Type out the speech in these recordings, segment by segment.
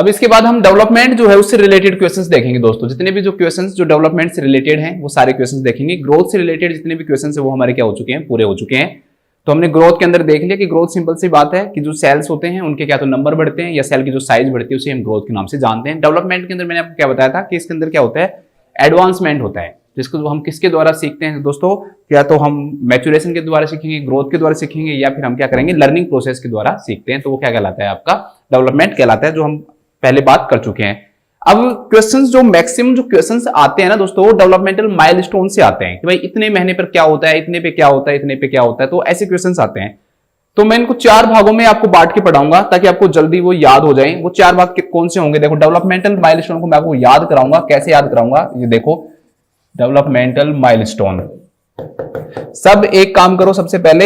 अब इसके बाद हम डेवलपमेंट जो है उससे रिलेटेड क्वेश्चंस देखेंगे दोस्तों। जितने भी जो क्वेश्चंस जो डेवलपमेंट से रिलेटेड हैं वो सारे क्वेश्चंस देखेंगे। ग्रोथ से रिलेटेड जितने भी क्वेश्चंस है वो हमारे क्या हो चुके हैं, पूरे हो चुके हैं। तो हमने ग्रोथ के अंदर देख लिया कि ग्रोथ सिंपल सी बात है कि जो सेल्स होते हैं उनके क्या तो नंबर बढ़ते हैं या सेल की जो साइज बढ़ती है उसे हम ग्रोथ के नाम से जानते हैं। डेवलपमेंट के अंदर मैंने आपको क्या बताया था कि इसके अंदर क्या होता है, एडवांसमेंट होता है, जिसको हम किसके द्वारा सीखते हैं दोस्तों, या तो हम मैच्योरेशन के द्वारा सीखेंगे, ग्रोथ के द्वारा सीखेंगे, या फिर हम क्या करेंगे लर्निंग प्रोसेस के द्वारा सीखते हैं। तो वो क्या कहलाता है, आपका डेवलपमेंट कहलाता है, जो हम पहले बात कर चुके हैं। अब क्वेश्चंस जो मैक्सिमम जो क्वेश्चंस आते हैं ना दोस्तों, वो डेवलपमेंटल माइलस्टोन से आते हैं कि भाई इतने महीने पर क्या होता है, इतने पे क्या होता है, इतने पे क्या होता है। तो ऐसे क्वेश्चंस आते हैं। तो मैं इनको 4 भागों में आपको बांट के पढ़ाऊंगा ताकि आपको जल्दी वो याद हो जाए। वो 4 भाग कौन से होंगे, देखो डेवलपमेंटल माइलस्टोन को मैं आपको याद कराऊंगा। कैसे याद कराऊंगा, ये देखो डेवलपमेंटल माइलस्टोन। सब एक काम करो, सबसे पहले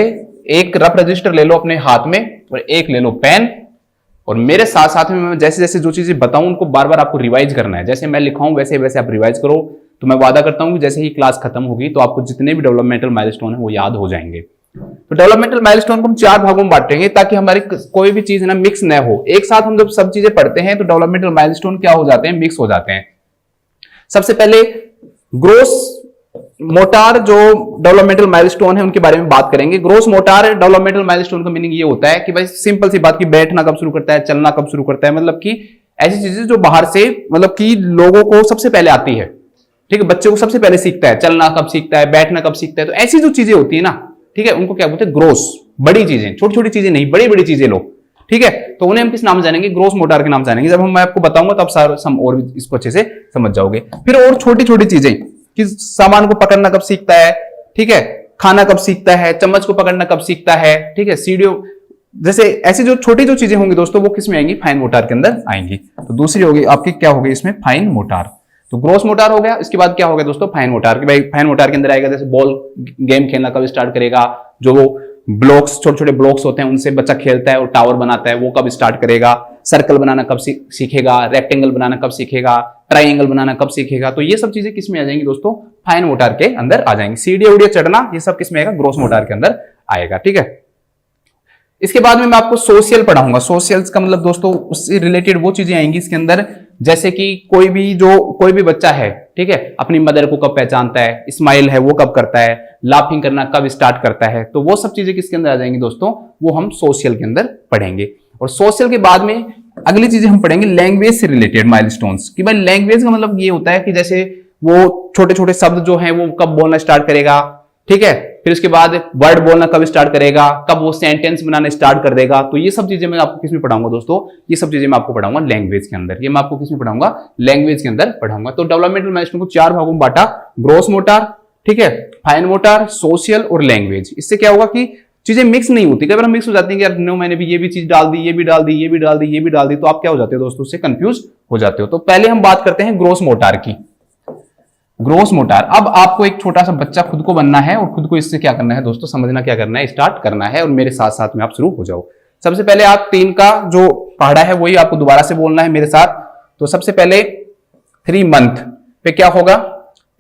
एक रफ रजिस्टर ले लो अपने हाथ में और एक ले लो पेन, और मेरे साथ साथ में मैं जैसे जैसे जो चीजें बताऊं उनको बार बार आपको रिवाइज करना है। जैसे मैं लिखाऊं वैसे वैसे आप रिवाइज करो। तो मैं वादा करता हूं कि जैसे ही क्लास खत्म होगी तो आपको जितने भी डेवलपमेंटल माइलस्टोन है वो याद हो जाएंगे। तो डेवलपमेंटल माइलस्टोन को हम 4 भागों में बांटेंगे ताकि हमारी कोई भी चीज ना मिक्स न हो। एक साथ हम जब सब चीजें पढ़ते हैं तो डेवलपमेंटल माइलस्टोन क्या हो जाते हैं, मिक्स हो जाते हैं। सबसे पहले ग्रोस मोटार जो डेवलपमेंटल माइलस्टोन है उनके बारे में बात करेंगे। ग्रोस मोटार डेवलपमेंटल माइलस्टोन का मीनिंग ये होता है कि भाई सिंपल सी बात, की बैठना कब शुरू करता है, चलना कब शुरू करता है, मतलब कि ऐसी चीजें जो बाहर से मतलब कि लोगों को सबसे पहले आती है। ठीक है, बच्चे को सबसे पहले सीखता है, चलना कब सीखता है, बैठना कब सीखता है। तो ऐसी जो चीजें होती है ना, ठीक है, उनको क्या बोलते हैं, ग्रोस। बड़ी चीजें, छोटी छोटी चीजें नहीं, बड़ी बड़ी चीजें लो। ठीक है, तो उन्हें हम किस नाम जानेंगे, ग्रोस मोटार के नाम जानेंगे। जब मैं आपको बताऊंगा तब सारे और भी इसको अच्छे से समझ जाओगे। फिर और छोटी छोटी चीजें कि सामान को पकड़ना कब सीखता है, ठीक है, खाना कब सीखता है, चम्मच को पकड़ना कब सीखता है, ठीक है, सीढ़ियों जैसे ऐसी जो छोटी जो चीजें होंगी दोस्तों वो किस में आएंगी, फाइन मोटार के अंदर आएंगी। तो दूसरी होगी आपकी क्या होगी इसमें, फाइन मोटार। तो ग्रोस मोटार हो गया। इसके बाद क्या हो गया दोस्तों, फाइन मोटार। कि भाई फाइन मोटार के अंदर आएगा जैसे बॉल गेम खेलना कब स्टार्ट करेगा, जो वो ब्लॉक्स छोटे छोटे ब्लॉक्स होते हैं उनसे बच्चा खेलता है और टावर बनाता है, वो कब स्टार्ट करेगा, सर्कल बनाना कब सीखेगा, रेक्टेंगल बनाना कब सीखेगा, ट्राइंगल बनाना कब सीखेगा। तो ये सब चीजें किस में आ जाएंगी दोस्तों, फाइन मोटार के अंदर आ जाएंगी। सीढ़ियां उड़िया चढ़ना ये सब किस में आएगा, ग्रोस मोटार के अंदर आएगा। ठीक है, इसके बाद में मैं आपको सोशल पढ़ाऊंगा। सोशल्स का मतलब दोस्तों उससे रिलेटेड वो चीजें आएंगी इसके अंदर, जैसे कि कोई भी बच्चा है, ठीक है, अपनी मदर को कब पहचानता है, स्माइल है वो कब करता है, लाफिंग करना कब स्टार्ट करता है। तो वो सब चीजें किसके अंदर आ जाएंगी दोस्तों, वो हम सोशल के अंदर पढ़ेंगे। और सोशल के बाद में अगली चीजें हम पढ़ेंगे लैंग्वेज से रिलेटेड माइलस्टोन्स। कि भाई लैंग्वेज का मतलब ये होता है कि जैसे वो छोटे छोटे शब्द जो हैं वो कब बोलना स्टार्ट करेगा, ठीक है, फिर उसके बाद वर्ड बोलना कब स्टार्ट करेगा, कब वो सेंटेंस बनाना स्टार्ट कर देगा। तो ये सब चीजें मैं आपको किसमें पढ़ाऊंगा दोस्तों, ये सब चीजें मैं आपको पढ़ाऊंगा लैंग्वेज के अंदर। ये मैं आपको किसमें पढ़ाऊंगा, लैंग्वेज के अंदर पढ़ाऊंगा। तो डेवलपमेंटल माइलस्टोन को 4 भागों में बांटा, ग्रोस मोटार, ठीक है, फाइन मोटार, सोशल और लैंग्वेज। इससे क्या होगा कि चीजें मिक्स नहीं होती। कई बार मिक्स हो जाती है कि यार नो मैंने भी ये भी चीज डाल दी, ये भी डाल दी, ये भी डाल दी, ये भी डाल दी, तो आप क्या हो जाते हो दोस्तों, उससे कंफ्यूज हो जाते हो। तो पहले हम बात करते हैं ग्रोस मोटार की। ग्रोस मोटार, अब आपको एक छोटा सा बच्चा खुद को बनना है और खुद को इससे क्या करना है दोस्तों, समझना क्या करना है, स्टार्ट करना है, और मेरे साथ साथ में आप शुरू हो जाओ। सबसे पहले आप 3 का जो पढ़ा है वही आपको दोबारा से बोलना है मेरे साथ। तो सबसे पहले 3 मंथ पे क्या होगा,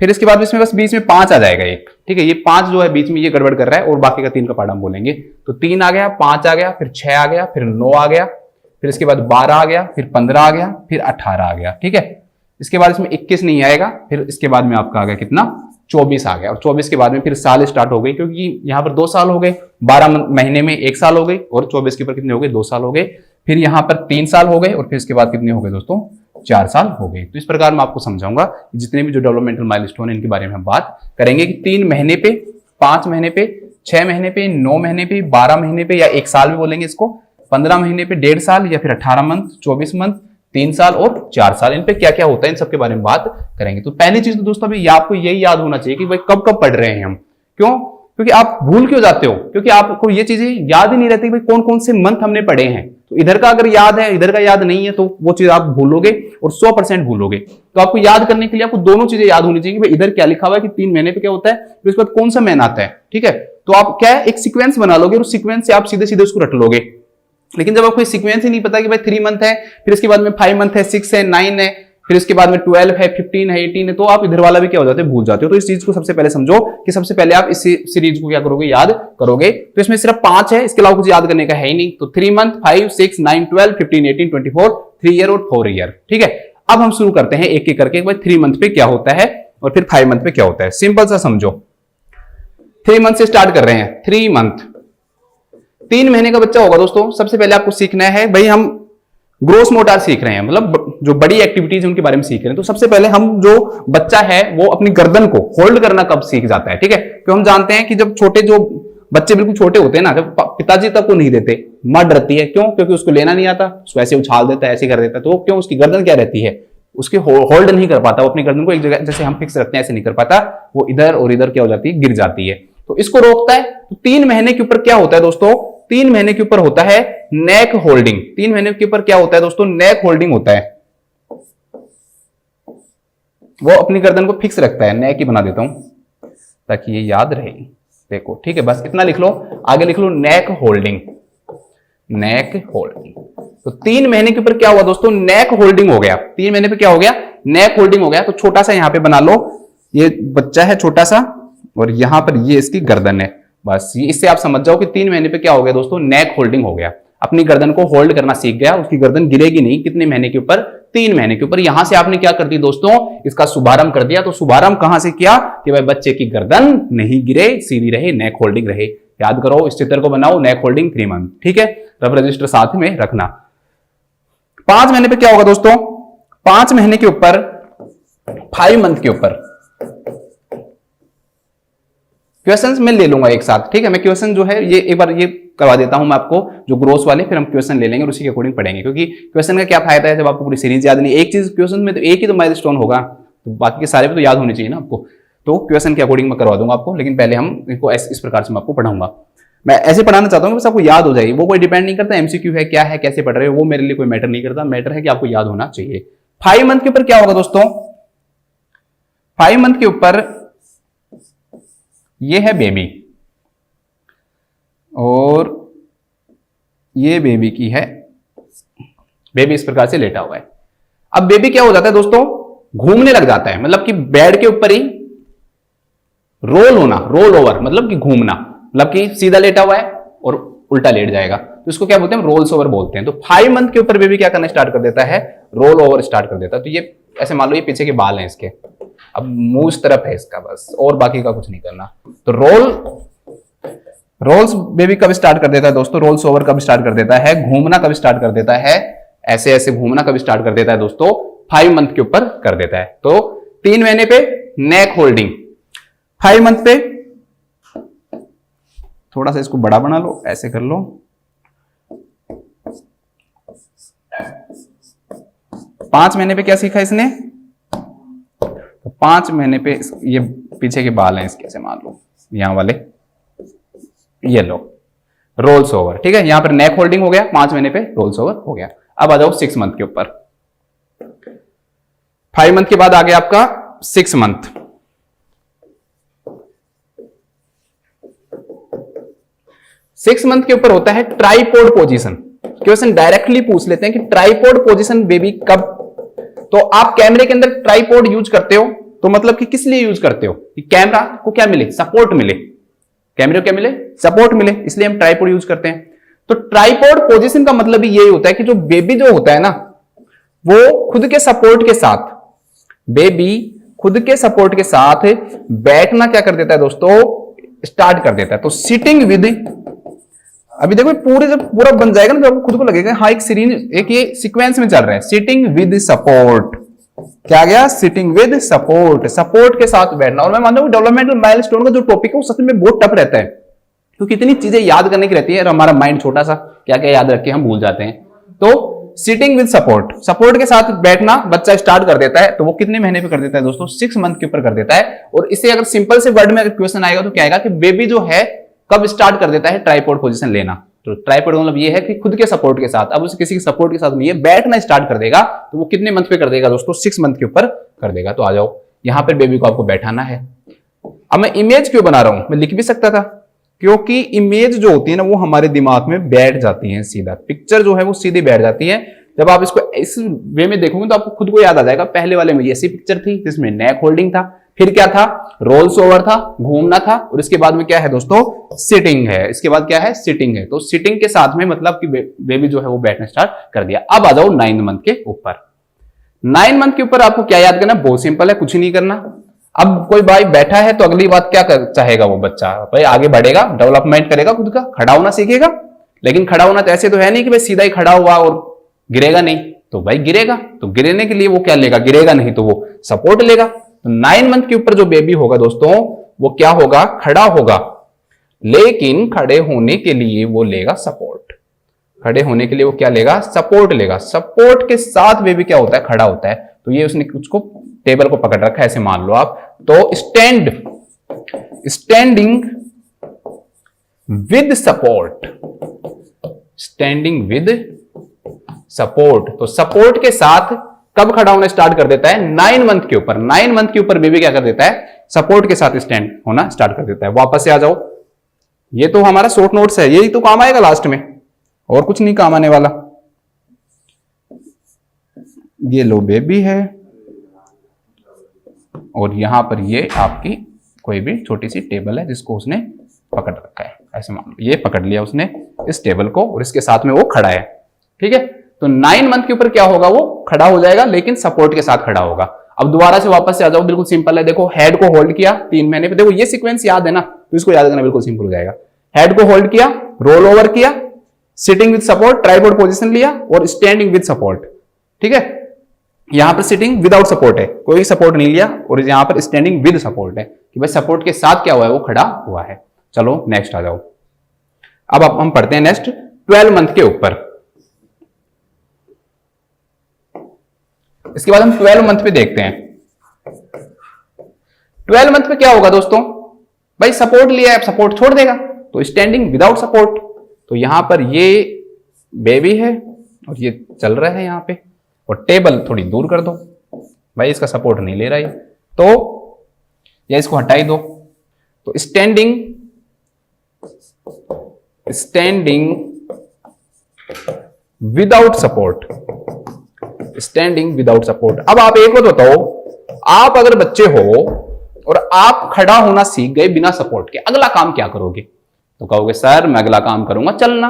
फिर इसके बाद इसमें बस बीच में 5 आ जाएगा एक, ठीक है, ये 5 जो है बीच में ये गड़बड़ कर रहा है, और बाकी का 3 का पढ़ा हम बोलेंगे। तो 3 आ गया, 5 आ गया, फिर 6 आ गया, फिर 9 आ गया, फिर इसके बाद 12 आ गया, फिर 15 आ गया, फिर 18 आ गया। ठीक है, इसके बाद इसमें 21 नहीं आएगा, फिर इसके बाद में आपका आ गया कितना, 24 आ गया। और 24 के बाद में फिर साल स्टार्ट हो गई, क्योंकि यहां पर 2 साल हो गए, 12 महीने में 1 साल हो गई, और 24 के ऊपर कितने हो गए, 2 साल हो गए। फिर यहां पर 3 साल हो गए, और फिर इसके बाद कितने हो गए दोस्तों, 4 साल हो गए। तो इस प्रकार मैं आपको समझाऊंगा जितने भी जो डेवलपमेंटल माइलस्टोन है इनके बारे में हम बात करेंगे कि 3 महीने पे, 5 महीने पे, 6 महीने पे, 9 महीने पे, 12 महीने पे, या 1 साल भी बोलेंगे इसको, 15 महीने पे, 1.5 साल, या फिर 18 मंथ, 24 मंथ, 3 साल और 4 साल। इन पे क्या क्या होता है इन सबके बारे में बात करेंगे। तो पहली चीज तो दोस्तों अभी आपको यही याद होना चाहिए कि भाई कब कब पढ़ रहे हैं हम। क्यों, क्योंकि आप भूल क्यों जाते हो, क्योंकि आपको ये चीजें याद ही नहीं रहती भाई कौन कौन से मंथ हमने पढ़े हैं। तो इधर का अगर याद है, इधर का याद नहीं है, तो वो चीज आप भूलोगे और 100% भूलोगे। तो आपको याद करने के लिए आपको दोनों चीजें याद होनी चाहिए कि भाई इधर क्या लिखा हुआ है कि 3 महीने पे क्या होता है, फिर उसके बाद कौन सा महीना आता है। ठीक है, तो आप क्या है एक सीक्वेंस बना लोगे, और उस सीक्वेंस से आप सीधे सीधे उसको रट लोगे। लेकिन जब आपको सीक्वेंस ही नहीं पता कि भाई 3 मंथ है, फिर इसके बाद में 5 मंथ है, 6 है, 9 है, फिर इसके बाद में 12 है, 15 है, 18 है, तो आप इधर वाला भी क्या हो जाते हैं, भूल जाते हो। तो इस चीज को सबसे पहले समझो कि सबसे पहले आप इस सीरीज को क्या करोगे, याद करोगे। तो इसमें सिर्फ 5 है, इसके अलावा कुछ याद करने का है ही नहीं। तो 3 मंथ, 5, 6, 9, 12, 15, 18, 24, 3 ईयर और 4 ईयर। ठीक है, अब हम शुरू करते हैं एक एक करके। भाई 3 मंथ पे क्या होता है और फिर 5 मंथ पे क्या होता है, सिंपल सा समझो। 3 मंथ से स्टार्ट कर रहे हैं। 3 मंथ 3 महीने का बच्चा होगा दोस्तों। सबसे पहले आपको सीखना है, भाई हम ग्रोस मोटार सीख रहे हैं, मतलब जो बड़ी एक्टिविटीज उनके बारे में सीख रहे हैं। तो सबसे पहले हम जो बच्चा है वो अपनी गर्दन को होल्ड करना कब सीख जाता है। ठीक है, क्योंकि हम जानते हैं कि जब छोटे जो बच्चे बिल्कुल छोटे होते हैं ना, जब पिताजी तक को नहीं देते, मां डरती है। क्यों? क्योंकि उसको लेना नहीं आता, उसको ऐसे उछाल देता है, ऐसे कर देता है। तो क्यों? उसकी गर्दन क्या रहती है, उसके होल्ड नहीं कर पाता। वो अपनी गर्दन को एक जगह जैसे हम फिक्स रखते हैं ऐसे नहीं कर पाता, वो इधर और इधर क्या हो जाती है, गिर जाती है। तो इसको रोकता है। तो 3 महीने के ऊपर क्या होता है दोस्तों, 3 महीने के ऊपर होता है नेक होल्डिंग। 3 महीने के ऊपर क्या होता है दोस्तों, नेक होल्डिंग होता है। वो अपनी गर्दन को फिक्स रखता है। नेक ही बना देता हूं ताकि ये याद रहे। देखो, ठीक है, बस इतना लिख लो, आगे लिख लो नेक होल्डिंग। नेक होल्डिंग। तो 3 महीने के ऊपर क्या हुआ दोस्तों, नेक होल्डिंग हो गया। 3 महीने पे क्या हो गया, नेक होल्डिंग हो गया। तो छोटा सा यहां पे बना लो, ये बच्चा है छोटा सा और यहां पर ये इसकी गर्दन है। बस इससे आप समझ जाओ कि 3 महीने पे क्या हो गया दोस्तों, नेक होल्डिंग हो गया। अपनी गर्दन को होल्ड करना सीख गया, उसकी गर्दन गिरेगी नहीं। कितने महीने के ऊपर, 3 महीने के ऊपर। यहां से आपने क्या कर दी दोस्तों, इसका शुभारंभ कर दिया। तो शुभारंभ कहां से किया कि भाई बच्चे की गर्दन नहीं गिरे, सीधी रहे, नेक होल्डिंग रहे। याद करो, इस चित्र को बनाओ, नेक होल्डिंग 3 मंथ। ठीक है, रफ रजिस्टर साथ में रखना। 5 महीने पे क्या होगा दोस्तों, 5 महीने के ऊपर, 5 मंथ के ऊपर क्वेश्चंस मैं ले लूंगा एक साथ। ठीक है, मैं क्वेश्चन जो है ये एक बार ये करवा देता हूं मैं आपको, जो ग्रोस वाले, फिर हम क्वेश्चन ले लेंगे और उसी के अकॉर्डिंग पढ़ेंगे। क्योंकि क्वेश्चन का क्या फायदा है जब आपको पूरी सीरीज याद नहीं। एक चीज क्वेश्चन में तो एक ही तो माइलस्टोन होगा, तो बाकी के सारे भी तो याद होने चाहिए ना आपको। तो क्वेश्चन के अकॉर्डिंग मैं करवा दूंगा आपको, लेकिन पहले हम इनको इस प्रकार से मैं आपको पढ़ाऊंगा। मैं ऐसे पढ़ाना चाहता हूँ कि बस आपको याद हो जाएगी। वो कोई डिपेंड नहीं करता एमसीक्यू है क्या है, कैसे पढ़ रहे हो, वो मेरे लिए कोई मैटर नहीं करता। मैटर है कि आपको याद होना चाहिए। 5 मंथ के ऊपर क्या होगा दोस्तों, 5 मंथ के ऊपर ये है बेबी और ये बेबी की है, बेबी इस प्रकार से लेटा हुआ है। अब बेबी क्या हो जाता है दोस्तों, घूमने लग जाता है। मतलब कि बेड के ऊपर ही रोल होना, रोल ओवर, मतलब कि घूमना, मतलब कि सीधा लेटा हुआ है और उल्टा लेट जाएगा। तो इसको क्या बोलते हैं, रोल्स ओवर बोलते हैं। तो 5 मंथ के ऊपर बेबी क्या करना स्टार्ट कर देता है, रोल ओवर स्टार्ट कर देता है। तो ये ऐसे मान लो ये पीछे के बाल हैं इसके, अब मुंह इस तरफ है इसका, बस, और बाकी का कुछ नहीं करना। तो रोल्स बेबी कब स्टार्ट कर देता है दोस्तों, रोल्स ओवर कब स्टार्ट कर देता है, घूमना कब स्टार्ट कर देता है, ऐसे ऐसे घूमना कब स्टार्ट कर देता है दोस्तों, 5 मंथ के ऊपर कर देता है। तो 3 महीने पे नेक होल्डिंग, 5 मंथ पे थोड़ा सा इसको बड़ा बना लो, ऐसे कर लो, 5 महीने पे क्या सीखा इसने, 5 महीने पे ये पीछे के बाल हैं इसके, ऐसे मान लो यहां वाले, ये लो, रोल्स ओवर। ठीक है, यहां पर नेक होल्डिंग हो गया, 5 महीने पे रोल्स ओवर हो गया। अब आ जाओ 6 मंथ के ऊपर। 5 मंथ के बाद आ गया आपका 6 मंथ। 6 मंथ के ऊपर होता है ट्राइपॉड पोजीशन। क्वेश्चन डायरेक्टली पूछ लेते हैं कि ट्राइपॉड पोजीशन बेबी कब। तो आप कैमरे के अंदर ट्राइपॉड यूज करते हो, तो मतलब कि किस लिए यूज करते हो, कि कैमरा को क्या मिले, सपोर्ट मिले, कैमरे को क्या मिले, सपोर्ट मिले, इसलिए हम ट्राइपॉड यूज करते हैं। तो ट्राइपॉड पोजीशन का मतलब भी यही होता है कि जो बेबी जो होता है ना, वो खुद के सपोर्ट के साथ, बेबी खुद के सपोर्ट के साथ बैठना क्या कर देता है दोस्तों, स्टार्ट कर देता है। तो सिटिंग विद, अभी देखो पूरे जब पूरा बन जाएगा ना, तो आपको खुद को लगेगा हाँ एक सीरीज, एक ये सीक्वेंस में चल रहा है। सिटिंग विद सपोर्ट, क्या गया, सिटिंग विद सपोर्ट, सपोर्ट के साथ बैठना। और मैं मानता हूं डेवलपमेंटल माइलस्टोन का जो टॉपिक है वो सच में बहुत टफ रहता है, क्योंकि इतनी चीजें याद करने की रहती है और हमारा माइंड छोटा सा, क्या क्या याद रख के हम भूल जाते हैं। तो सिटिंग विद सपोर्ट, सपोर्ट के साथ बैठना बच्चा स्टार्ट कर देता है। तो वो कितने महीने पे कर देता है दोस्तों, 6 मंथ के ऊपर कर देता है। और इससे अगर सिंपल से वर्ड में अगर क्वेश्चन आएगा तो क्या आएगा कि बेबी जो है कब स्टार्ट कर देता है ट्राइपॉड पोजीशन लेना। तो ट्राइपॉड मतलब ये है कि खुद के सपोर्ट के साथ, अब उसे किसी के सपोर्ट के साथ नहीं है, बैठना स्टार्ट कर देगा। तो वो कितने मंथ पे कर देगा दोस्तों, 6 मंथ के ऊपर कर देगा। तो आ जाओ, यहां पर बेबी को आपको बैठाना है। अब मैं इमेज क्यों बना रहा हूं, मैं लिख भी सकता था, क्योंकि इमेज जो होती है ना वो हमारे दिमाग में बैठ जाती है सीधा, पिक्चर जो है वो सीधी बैठ जाती है। जब आप इसको इस वे में देखोगे तो आपको खुद को याद आ जाएगा, पहले वाले में ऐसी पिक्चर थी जिसमें नेक होल्डिंग था, फिर क्या था, रोल्स ओवर था, घूमना था, और इसके बाद में क्या है दोस्तों, सिटिंग है। इसके बाद क्या है, सिटिंग है। तो सिटिंग के साथ में मतलब कि बेबी जो है वो बैठना स्टार्ट कर दिया। अब आ जाओ 9 मंथ के ऊपर। 9 मंथ के ऊपर आपको क्या याद करना, बहुत सिंपल है, कुछ नहीं करना। अब कोई भाई बैठा है तो अगली बात क्या चाहेगा वो बच्चा, भाई आगे बढ़ेगा, डेवलपमेंट करेगा, खुद का खड़ा होना सीखेगा। लेकिन खड़ा होना तो ऐसे तो है नहीं कि भाई सीधा ही खड़ा हुआ और गिरेगा नहीं, तो भाई गिरेगा। तो गिरने के लिए वो क्या लेगा, गिरेगा नहीं तो वो सपोर्ट लेगा। तो 9 मंथ के ऊपर जो बेबी होगा दोस्तों वो क्या होगा, खड़ा होगा, लेकिन खड़े होने के लिए वो लेगा सपोर्ट। खड़े होने के लिए वो क्या लेगा, सपोर्ट लेगा। सपोर्ट के साथ बेबी क्या होता है, खड़ा होता है। तो ये उसने उसको टेबल को पकड़ रखा है, ऐसे मान लो आप। तो standing with support, standing with support. तो सपोर्ट के साथ कब खड़ा होना स्टार्ट कर देता है, 9 मंथ के ऊपर। 9 मंथ के ऊपर बेबी क्या कर देता है, सपोर्ट के साथ स्टैंड होना स्टार्ट कर देता है। वापस से आ जाओ, ये तो हमारा शॉर्ट नोट्स है, यही तो काम आएगा लास्ट में, और कुछ नहीं काम आने वाला। ये लो बेबी है, और यहां पर ये आपकी कोई भी छोटी सी टेबल है जिसको उसने पकड़ रखा है, ऐसे मान लो ये पकड़ लिया उसने इस टेबल को, और इसके साथ में वो खड़ा है। ठीक है, तो 9 मंथ के ऊपर क्या होगा, वो खड़ा हो जाएगा, लेकिन सपोर्ट के साथ खड़ा होगा। अब दोबारा से वापस से आ जाओ, बिल्कुल सिंपल है। देखो हेड को होल्ड किया 3 महीने पे, देखो ये सीक्वेंस याद है ना, तो इसको याद करना बिल्कुल सिंपल हो जाएगा। हेड को होल्ड किया, रोल ओवर किया, sitting with support, tripod position लिया, और स्टैंडिंग विद सपोर्ट। ठीक है, यहां पर सिटिंग विदाउट सपोर्ट है, कोई सपोर्ट नहीं लिया, और यहां पर स्टैंडिंग विद सपोर्ट है कि भाई सपोर्ट के साथ क्या हुआ है, वो खड़ा हुआ है। चलो नेक्स्ट आ जाओ। अब हम पढ़ते हैं नेक्स्ट 12 मंथ के ऊपर। इसके बाद हम 12 मंथ पे देखते हैं। 12 मंथ पे क्या होगा दोस्तों, भाई सपोर्ट लिया है, अब सपोर्ट छोड़ देगा, तो स्टैंडिंग विदाउट सपोर्ट। तो यहां पर ये बेबी है और ये चल रहा है यहां पे, और टेबल थोड़ी दूर कर दो, भाई इसका सपोर्ट नहीं ले रहा है, तो या इसको हटा ही दो। तो standing without support, standing without support. अब आप एक बात बताओ, आप अगर बच्चे हो और आप खड़ा होना सीख गए बिना सपोर्ट के, अगला काम क्या करोगे? तो कहोगे सर मैं अगला काम करूंगा चलना।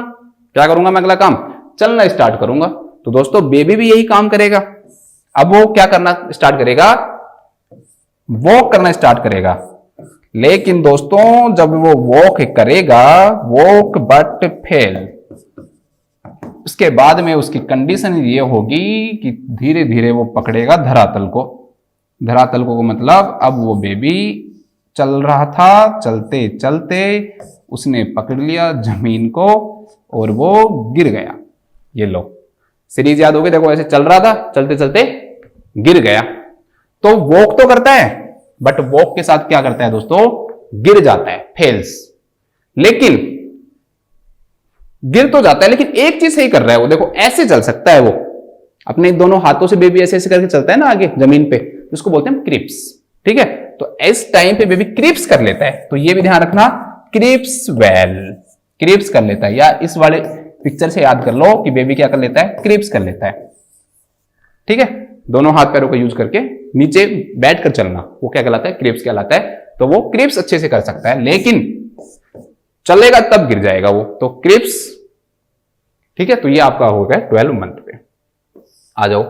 क्या करूंगा मैं अगला काम? चलना स्टार्ट करूंगा। तो दोस्तों बेबी भी यही काम करेगा। अब वो क्या करना स्टार्ट करेगा? वॉक करना स्टार्ट करेगा। लेकिन दोस्तों जब वो वॉक करेगा, वॉक बट फेल, उसके बाद में उसकी कंडीशन ये होगी कि धीरे धीरे वो पकड़ेगा धरातल को। धरातल को मतलब अब वो बेबी चल रहा था, चलते चलते उसने पकड़ लिया जमीन को और वो गिर गया। ये लो सीरीज याद होगी, देखो ऐसे चल रहा था, चलते चलते गिर गया। तो वॉक तो करता है बट वॉक के साथ क्या करता है दोस्तों? गिर जाता है, फेल्स। लेकिन गिर तो जाता है लेकिन एक चीज सही कर रहा है वो, देखो ऐसे चल सकता है वो, अपने दोनों हाथों से बेबी ऐसे ऐसे करके चलता है ना आगे जमीन पे, जिसको बोलते हैं क्रिप्स। ठीक है, तो इस टाइम पे बेबी क्रिप्स कर लेता है। तो ये भी ध्यान रखना, क्रिप्स वेल, क्रिप्स कर लेता है। या इस वाले पिक्चर से याद कर लो कि बेबी क्या कर लेता है? क्रिप्स कर लेता है। ठीक है, दोनों हाथ पैरों का यूज करके नीचे बैठ कर चलना, वो क्या कहलाता है? क्रिप्स कहलाता है। तो वो क्रिप्स अच्छे से कर सकता है, लेकिन चलेगा तब गिर जाएगा वो, तो क्रिप्स। ठीक है, तो ये आपका हो गया 12 मंथ पे। आ जाओ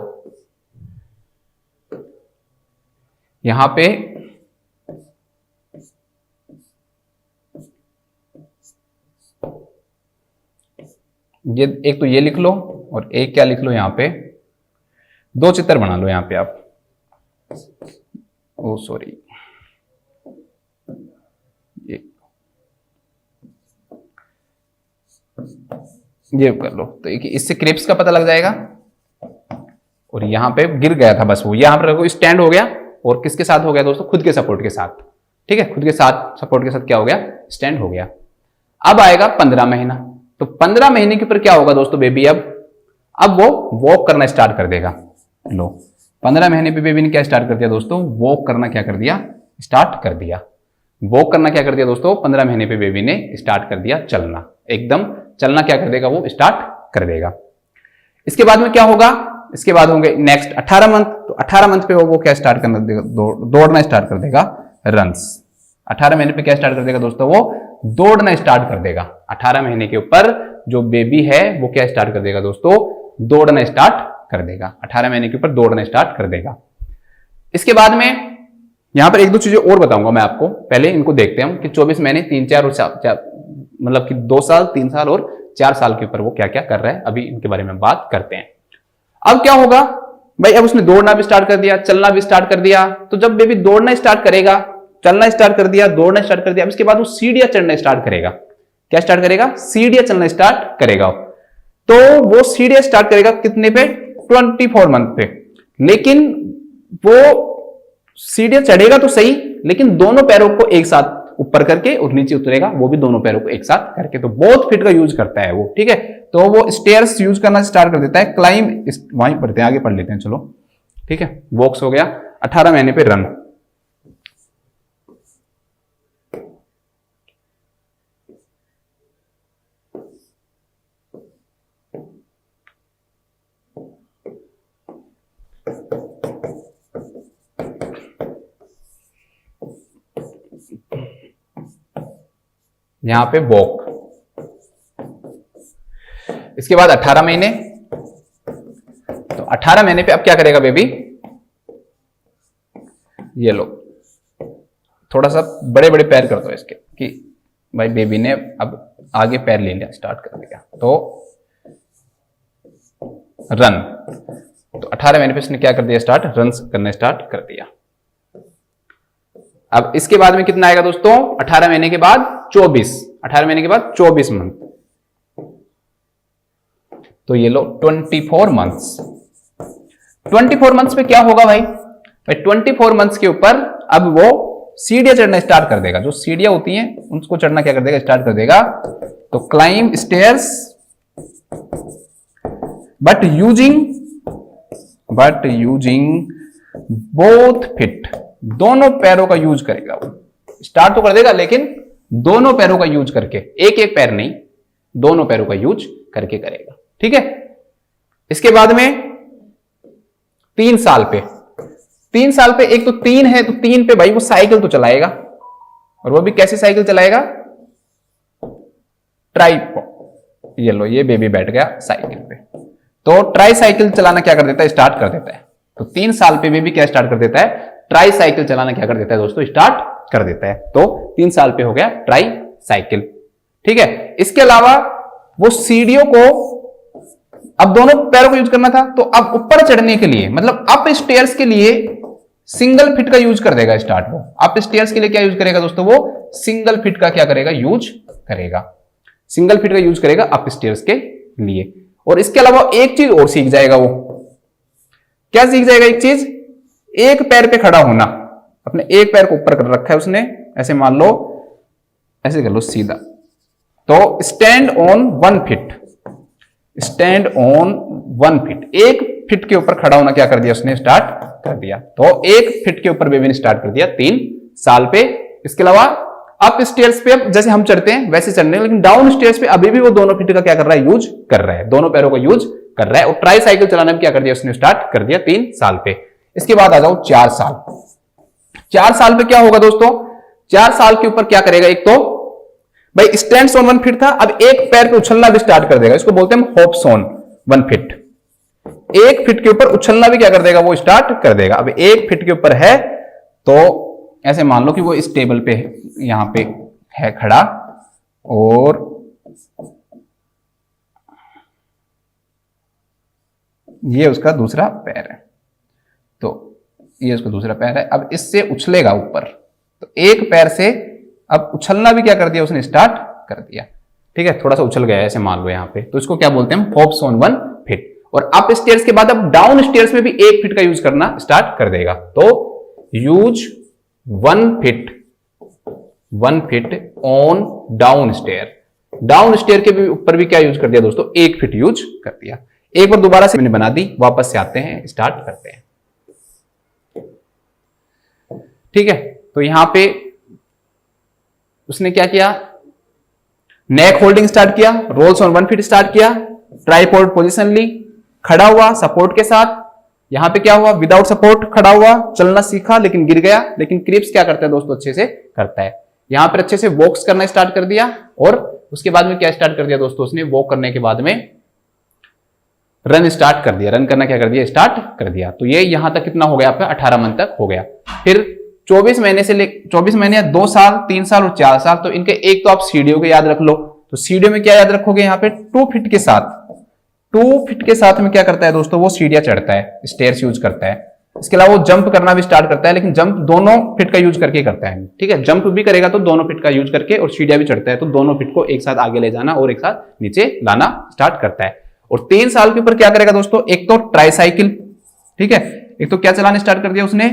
यहां पे ये एक तो ये लिख लो और एक क्या लिख लो, यहां पे दो चित्र बना लो। यहां पे आप, ओ सॉरी, ये कर लो। तो इससे क्रिप्स का पता लग जाएगा। और यहां पे गिर गया था बस वो, यहां पर स्टैंड हो गया, और किसके साथ हो गया दोस्तों? खुद के सपोर्ट के साथ। ठीक है, खुद के साथ सपोर्ट के साथ क्या हो गया? स्टैंड हो गया। अब आएगा 15 महीना। तो 15 महीने के ऊपर क्या होगा दोस्तों? बेबी अब वो वॉक करना स्टार्ट कर देगा। लो 15 महीने पे बेबी ने क्या स्टार्ट कर दिया दोस्तों? वॉक करना क्या कर दिया? स्टार्ट कर दिया। वॉक करना क्या कर दिया दोस्तों? 15 महीने पे बेबी ने स्टार्ट कर दिया चलना। एकदम चलना क्या कर देगा? वो स्टार्ट कर देगा। इसके बाद में क्या होगा? इसके बाद होंगे नेक्स्ट 18 मंथ, तो 18 मंथ पे वो क्या स्टार्ट करना देगा, दौड़ना स्टार्ट कर देगा, रन्स। 18 महीने पे क्या स्टार्ट कर देगा दोस्तों, वो दौड़ना स्टार्ट कर देगा। 18 महीने के ऊपर जो बेबी है वो क्या स्टार्ट कर देगा दोस्तों, दौड़ना स्टार्ट कर देगा। 18 महीने के ऊपर दौड़ना स्टार्ट कर देगा। इसके बाद में यहां पर एक दो चीजें और बताऊंगा मैं आपको, पहले इनको देखते हैं कि 24 महीने 3, 4 और 4 मतलब कि 2 साल, 3 साल और 4 साल के ऊपर वो क्या क्या कर रहा है, अभी इनके बारे में बात करते हैं। अब क्या होगा भाई, अब उसने दौड़ना भी स्टार्ट कर दिया, चलना भी स्टार्ट कर दिया, तो जब बेबी दौड़ना स्टार्ट करेगा, चलना स्टार्ट कर दिया, दौड़ना स्टार्ट कर दिया, अब इसके बाद वो सीढ़ियां चढ़ना स्टार्ट करेगा। क्या स्टार्ट करेगा, सीढ़ियां चलना स्टार्ट करेगा। तो वो सीढ़ियां स्टार्ट करेगा कितने पे, 24 मंथ पे। लेकिन वो सीढ़ियां चढ़ेगा तो सही, लेकिन दोनों पैरों को एक साथ ऊपर करके और नीचे उतरेगा, वो भी दोनों पैरों को एक साथ करके। तो बोथ फीट का यूज करता है वो, ठीक है। तो वो स्टेयर्स यूज करना स्टार्ट कर देता है, क्लाइंब वहीं पढ़ते हैं, आगे पढ़ लेते हैं चलो, ठीक है। वॉक्स हो गया, 18 महीने पे रन। यहां पे वॉक। इसके बाद 18 महीने, तो 18 महीने पे अब क्या करेगा बेबी, ये लो थोड़ा सा बड़े बड़े पैर कर दो इसके, कि भाई बेबी ने अब आगे पैर ले लिया, स्टार्ट कर दिया, तो रन। तो 18 महीने पे इसने क्या कर दिया, स्टार्ट रन करना स्टार्ट कर दिया। अब इसके बाद में कितना आएगा दोस्तों, 18 महीने के बाद 24, 18 महीने के बाद 24 मंथ, तो ये लो 24 मंथ्स। 24 मंथ्स पे क्या होगा भाई, 24 मंथ्स के ऊपर अब वो सीढ़ियां चढ़ना स्टार्ट कर देगा। जो सीढ़ियां होती हैं उनको चढ़ना क्या कर देगा, स्टार्ट कर देगा। तो climb stairs but using both fit, दोनों पैरों का यूज करेगा वो। स्टार्ट तो कर देगा लेकिन दोनों पैरों का यूज करके, एक एक पैर नहीं, दोनों पैरों का यूज करके करेगा, ठीक है। इसके बाद में 3 साल पे, 3 साल पे एक तो 3 है, तो 3 पे भाई वो साइकिल तो चलाएगा, और वो भी कैसे साइकिल चलाएगा, ट्राइपॉड। ये लो, ये बेबी बैठ गया साइकिल पे, तो ट्राई साइकिल चलाना क्या कर देता है, स्टार्ट कर देता है। तो 3 साल पे बेबी क्या स्टार्ट कर देता है, ट्राई साइकिल चलाना क्या कर देता है दोस्तों, स्टार्ट कर देता है। तो 3 साल पे हो गया ट्राई साइकिल, ठीक है। इसके अलावा वो सीढ़ियों को, अब दोनों पैरों को यूज करना था, तो अब ऊपर चढ़ने के लिए, मतलब अप स्टेयर्स के लिए सिंगल फिट का यूज कर देगा स्टार्ट। वो अप स्टेयर्स के लिए क्या यूज करेगा दोस्तों, वो सिंगल फिट का क्या करेगा, यूज करेगा, सिंगल फिट का यूज करेगा अप स्टेयर्स के लिए। और इसके अलावा एक चीज और सीख जाएगा वो, क्या सीख जाएगा, एक चीज, एक पैर पे खड़ा होना। अपने एक पैर को ऊपर कर रखा है उसने, ऐसे मान लो, ऐसे कर लो सीधा, तो stand on 1 feet, stand on 1 feet, 1 feet के ऊपर खड़ा होना क्या कर दिया उसने, स्टार्ट कर दिया। तो 1 फीट के ऊपर बेबी ने स्टार्ट कर दिया 3 साल पे। इसके अलावा अप स्टेयर्स पे अब जैसे हम चढ़ते हैं वैसे चढ़ने, लेकिन डाउन स्टेयर्स पे अभी भी वो दोनों फीट का क्या कर रहा है, यूज कर रहा है, दोनों पैरों का यूज कर रहा है। और ट्राई साइकिल चलाना भी क्या कर दिया उसने, स्टार्ट कर दिया 3 साल पे। इसके बाद आ जाओ 4 साल। 4 साल पे क्या होगा दोस्तों, 4 साल के ऊपर क्या करेगा, एक तो भाई स्टैंड्स ऑन 1 फीट था, अब एक पैर पे उछलना भी स्टार्ट कर देगा, इसको बोलते हैं हॉप्स ऑन 1 फीट। 1 फीट के ऊपर उछलना भी क्या कर देगा, वो स्टार्ट कर देगा। अब 1 फीट के ऊपर है, तो ऐसे मान लो कि वो इस टेबल पे यहां पे है खड़ा, और ये उसका दूसरा पैर है, तो ये उसका दूसरा पैर है। अब इससे उछलेगा ऊपर, तो एक पैर से अब उछलना भी क्या कर दिया उसने, स्टार्ट कर दिया, ठीक है। थोड़ा सा उछल गया ऐसे मान लो यहां पे, तो इसको क्या बोलते हैं, हॉप्स ऑन 1 फीट। और अप स्टेयर्स के बाद अब डाउन स्टेयर्स में भी 1 फीट का यूज करना स्टार्ट कर देगा। तो use 1 feet on down stair, down stair के ऊपर भी क्या यूज कर दिया दोस्तों, 1 फीट यूज कर दिया। एक बार दोबारा से मैंने बना दी, वापस से आते हैं, स्टार्ट करते हैं, ठीक है। तो यहां पे उसने क्या किया, नेक होल्डिंग स्टार्ट किया, रोल्स ऑन 1 फीट स्टार्ट किया, ट्राइपॉड पोजीशन ली, खड़ा हुआ सपोर्ट के साथ, यहां पे क्या हुआ विदाउट सपोर्ट खड़ा हुआ, चलना सीखा लेकिन गिर गया, लेकिन क्रिप्स क्या करता है दोस्तों अच्छे से करता है। यहां पर अच्छे से वॉक्स करना स्टार्ट कर दिया और उसके बाद में क्या स्टार्ट कर दिया दोस्तों उसने, वॉक करने के बाद में रन स्टार्ट कर दिया, रन करना क्या कर दिया स्टार्ट कर दिया। तो ये यहां तक कितना हो गया आपका 18 मंथ तक हो गया। फिर 24 महीने से 24 महीने 2 साल 3 साल और 4 साल, तो इनके एक तो आप सीडीओ को याद रख लो। तो सीडीओ में क्या याद रखोगे यहाँ पे 2 फीट के साथ, 2 फीट के साथ में क्या करता है दोस्तों वो सीढ़ियां चढ़ता है, स्टेयर्स यूज करता है। इसके अलावा वो जंप करना भी स्टार्ट करता है, लेकिन जंप दोनों फीट का यूज करके करता है। ठीक है, जंप भी करेगा तो दोनों फीट का यूज करके, और सीढ़ियां भी चढ़ता है तो दोनों फीट को एक साथ आगे ले जाना और एक साथ नीचे लाना स्टार्ट करता है। और 3 साल के ऊपर क्या करेगा दोस्तों, एक तो ट्राईसाइकिल, ठीक है, एक तो क्या चलाने स्टार्ट कर दिया उसने,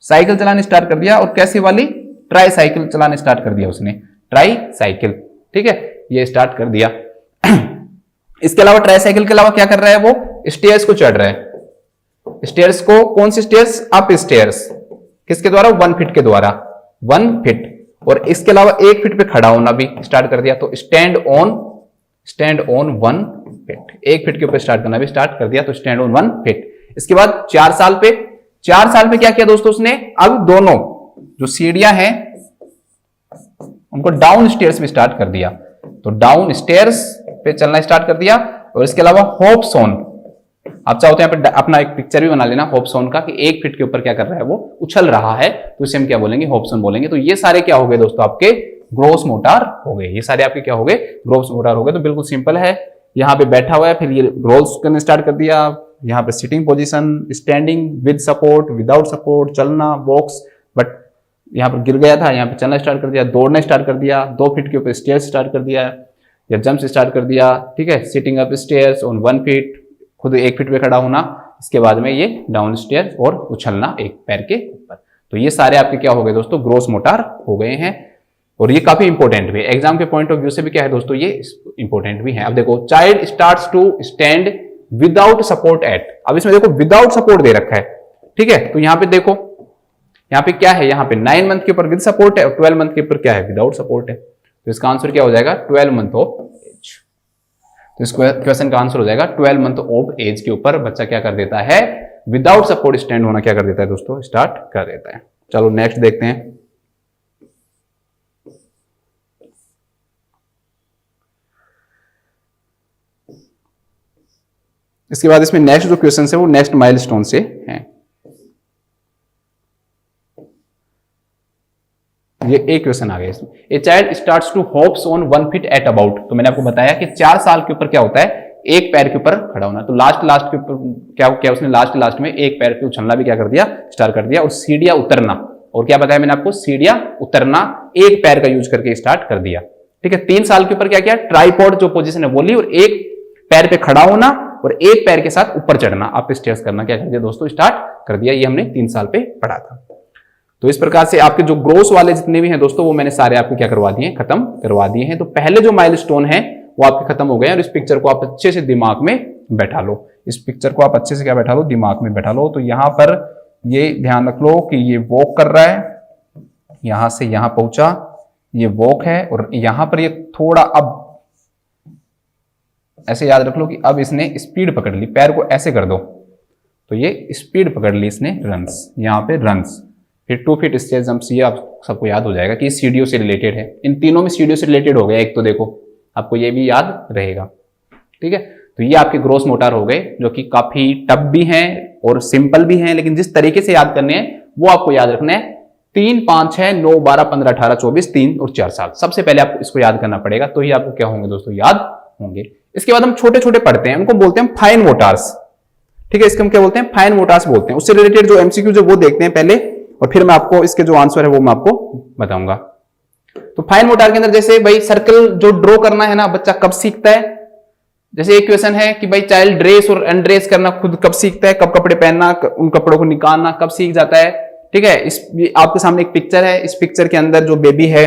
साइकिल चलाने स्टार्ट कर दिया, और कैसी वाली ट्राईसाइकिल चलाने स्टार्ट कर दिया उसने, ट्राईसाइकिल, ठीक है, ये स्टार्ट कर दिया। इसके अलावा ट्राईसाइकिल के अलावा क्या कर रहा है वो, स्टेयर्स को चढ़ रहा है। स्टेयर्स को, कौन सी स्टेयर्स, अप स्टेयर्स, किसके द्वारा 1 फीट के द्वारा, 1 फीट। और इसके अलावा 1 फीट पे खड़ा होना भी स्टार्ट कर दिया, तो स्टैंड ऑन 1 फीट, 1 फीट के ऊपर स्टार्ट करना भी स्टार्ट कर दिया, तो स्टैंड ऑन 1 फीट। इसके बाद 4 साल पे क्या किया दोस्तों उसने, अब दोनों जो सीढ़ियां हैं उनको डाउन स्टेयर्स भी स्टार्ट कर दिया, तो डाउन स्टेयर्स पे चलना स्टार्ट कर दिया। और इसके अलावा होप सोन, आप चाहो तो यहाँ पे अपना एक पिक्चर भी बना लेना होप सोन का, कि 1 फीट के ऊपर क्या कर रहा है वो उछल रहा है, तो इसे हम क्या बोलेंगे, होप सोन बोलेंगे। तो ये सारे क्या हो गए दोस्तों आपके ग्रोस मोटार हो गए, ये सारे आपके क्या हो गए ग्रोस मोटार हो गए। तो बिल्कुल सिंपल है, यहाँ पे बैठा हुआ है, फिर ये रोल्स करने स्टार्ट कर दिया, यहाँ पे sitting position, standing, with support, without support, चलना, बॉक्स, बट यहाँ पर गिर गया था, यहाँ पे चलना स्टार्ट कर दिया, दौड़ना स्टार्ट कर दिया, 2 फीट के ऊपर स्टेयर्स स्टार्ट कर दिया या जंप स्टार्ट कर दिया, ठीक है, sitting up stairs on 1 feet, खुद 1 फीट पे खड़ा होना, इसके बाद में ये डाउन स्टेयर और उछलना एक पैर के ऊपर। तो ये सारे आपके क्या हो गए दोस्तों ग्रोस मोटार हो गए हैं, और ये काफी इंपॉर्टेंट भी है, एग्जाम के पॉइंट ऑफ व्यू से भी क्या है दोस्तों ये इंपॉर्टेंट भी है। अब देखो, child starts to stand without support at, अब इसमें देखो विदाउट सपोर्ट दे रखा है, ठीक है, तो यहाँ पे देखो, यहाँ पे क्या है, यहाँ पे 9 मंथ के ऊपर विद सपोर्ट है और 12 मंथ के ऊपर क्या है विदाउट सपोर्ट है। तो इसका आंसर क्या हो जाएगा 12 मंथ ऑफ एज। तो इस क्वेश्चन का आंसर हो जाएगा 12 मंथ ऑफ एज के ऊपर बच्चा क्या कर देता है, विदाउट सपोर्ट स्टैंड होना क्या कर देता है दोस्तों, स्टार्ट कर देता है। चलो नेक्स्ट देखते हैं। इसके बाद इसमें नेक्स्ट जो क्वेश्चन है वो नेक्स्ट माइलस्टोन से हैं। ये एक क्वेश्चन आ गया इसमें, a child starts to hops on 1 feet at about. तो मैंने आपको बताया कि 4 साल के ऊपर क्या होता है, एक पैर के ऊपर खड़ा होना। तो लास्ट के ऊपर क्या उसने लास्ट में एक पैर पे उछलना भी क्या कर दिया स्टार्ट कर दिया, और सीढ़ियां उतरना, और क्या बताया मैंने आपको, सीढ़ियां उतरना एक पैर का यूज करके स्टार्ट कर दिया, ठीक है। 3 साल के ऊपर क्या किया, ट्राइपॉड जो पोजीशन है वो ली, और एक पैर पे खड़ा होना और एक पैर के साथ ऊपर चढ़ना, अप स्टेयर्स करना क्या कर दिया दोस्तों स्टार्ट कर दिया। ये हमने 3 साल पे पढ़ा था। तो इस प्रकार से आपके जो ग्रोस वाले जितने भी हैं दोस्तों वो मैंने सारे आपको क्या करवा दिए, खत्म करवा दिए हैं। तो पहले जो माइलस्टोन है वो आपके खत्म हो गए हैं, और इस पिक्चर को आप अच्छे से दिमाग में बैठा लो, इस पिक्चर को आप अच्छे से क्या बैठा लो, दिमाग में बैठा लो। तो यहां पर ये ध्यान रख लो कि ये वॉक कर रहा है, यहां से यहां पहुंचा, ये वॉक है, और यहां पर ये थोड़ा अब ऐसे याद रख लो कि अब इसने स्पीड पकड़ ली, पैर को ऐसे कर दो तो ये स्पीड पकड़ ली इसने, रन्स, यहाँ पे रन्स, फिर 2 फीट स्टेयर जंप्स, ये आप सबको याद हो जाएगा कि सीढ़ियों से रिलेटेड है। इन तीनों में सीढ़ियों से रिलेटेड हो गया एक, तो देखो आपको ये भी याद रहेगा, ठीक है। तो ये आपके ग्रोस मोटार हो गए, जो कि काफी टफ भी हैं और सिंपल भी हैं, लेकिन जिस तरीके से याद करने हैं वो आपको याद रखना है। 3, 5, 6, 9, 12, 15, 18, 24, 3 और 4 साल, सबसे पहले आपको इसको याद करना पड़ेगा, तो ही आपको क्या होंगे दोस्तों याद होंगे। इसके बाद हम छोटे छोटे पढ़ते हैं, उनको बोलते हैं फाइन मोटार्स, ठीक है, इसको हम क्या बोलते हैं, फाइन मोटार्स बोलते हैं। उससे रिलेटेड जो एमसीक्यू जो वो देखते हैं पहले, और फिर मैं आपको इसके जो आंसर है वो मैं आपको बताऊंगा। तो फाइन मोटार के अंदर जैसे भाई सर्कल जो ड्रॉ करना है ना, बच्चा कब सीखता है, जैसे एक क्वेश्चन है कि भाई चाइल्ड ड्रेस और अनड्रेस करना खुद कब सीखता है, कब कपड़े पहनना, उन कपड़ों को निकालना कब सीख जाता है, ठीक है। इस आपके सामने एक पिक्चर है, इस पिक्चर के अंदर जो बेबी है,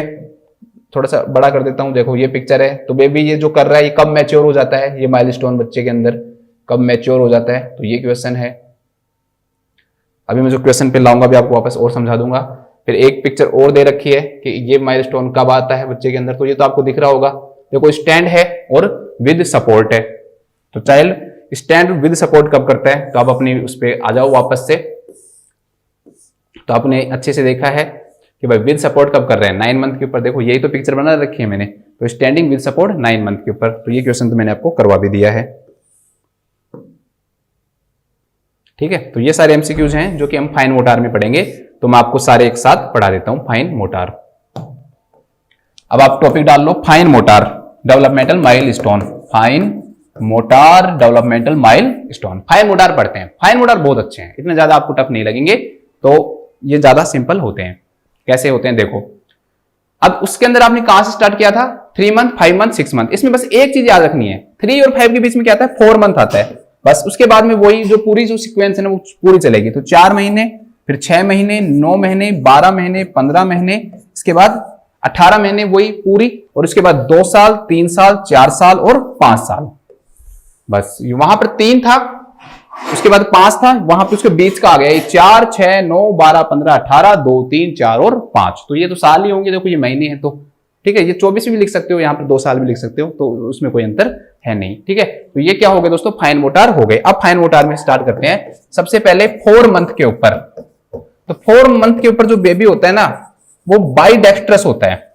थोड़ा सा बड़ा कर देता हूं, देखो ये पिक्चर है, तो बेबी ये जो कर रहा है ये कब मैच्योर हो जाता है, ये माइलस्टोन बच्चे के अंदर कब मैच्योर हो जाता है, तो ये क्वेश्चन है। अभी मैं जो क्वेश्चन पे लाऊंगा भी आपको वापस और समझा दूंगा। फिर एक पिक्चर और दे रखी है कि ये माइलस्टोन कब आता है बच्चे के अंदर, तो ये तो आपको दिख रहा होगा, देखो स्टैंड है और विद सपोर्ट है। तो चाइल्ड स्टैंड विद सपोर्ट कब करता है, तो आप अपनी उस पर आ जाओ वापस से। तो आपने अच्छे से देखा है कि भाई विद सपोर्ट कब कर रहे हैं, 9 मंथ के ऊपर। देखो यही तो पिक्चर बना रखी है मैंने, तो स्टैंडिंग विद सपोर्ट 9 मंथ के ऊपर। तो ये क्वेश्चन तो मैंने आपको करवा भी दिया है, ठीक है। तो ये सारे एमसीक्यूज हैं जो कि हम फाइन मोटार में पढ़ेंगे, तो मैं आपको सारे एक साथ पढ़ा देता हूं फाइन मोटार। अब आप टॉपिक डाल लो fine motor developmental milestone, fine motor developmental milestone. Fine motor पढ़ते हैं। फाइन मोटार बहुत अच्छे हैं, इतने ज्यादा आपको टफ नहीं लगेंगे, तो ये ज्यादा सिंपल होते हैं। कैसे होते हैं देखो, अब उसके अंदर आपने कहां से स्टार्ट किया था, 3 मंथ 5 मंथ 6 मंथ। इसमें बस एक चीज याद रखनी है, 3 और 5 के बीच में क्या आता है, 4 मंथ आता है बस। उसके बाद में वही जो पूरी जो सीक्वेंस है ना वो पूरी चलेगी। तो 4 महीने, फिर 6 महीने, 9 महीने, 12 महीने, 15 महीने, इसके बाद 18 महीने वही पूरी, और उसके बाद 2 साल, 3 साल, 4 साल और 5 साल। बस वहां पर 3 था, उसके बाद 5 था, वहां पे उसके बीच का आ गया 4, 6, 9, 12, 15, 18, 2, 3, 4 और 5। तो ये तो साल ही होंगे, देखो ये महीने हैं, तो ठीक है। ये 24 भी लिख सकते हो, यहाँ पर 2 साल भी लिख सकते हो, तो उसमें कोई अंतर है नहीं, ठीक है। तो ये क्या हो गया दोस्तों, फाइन मोटार हो गए। अब फाइन मोटार में स्टार्ट करते हैं सबसे पहले 4 मंथ के ऊपर। तो 4 मंथ के ऊपर जो बेबी होता है ना, वो बाइडेक्स्ट्रस होता है।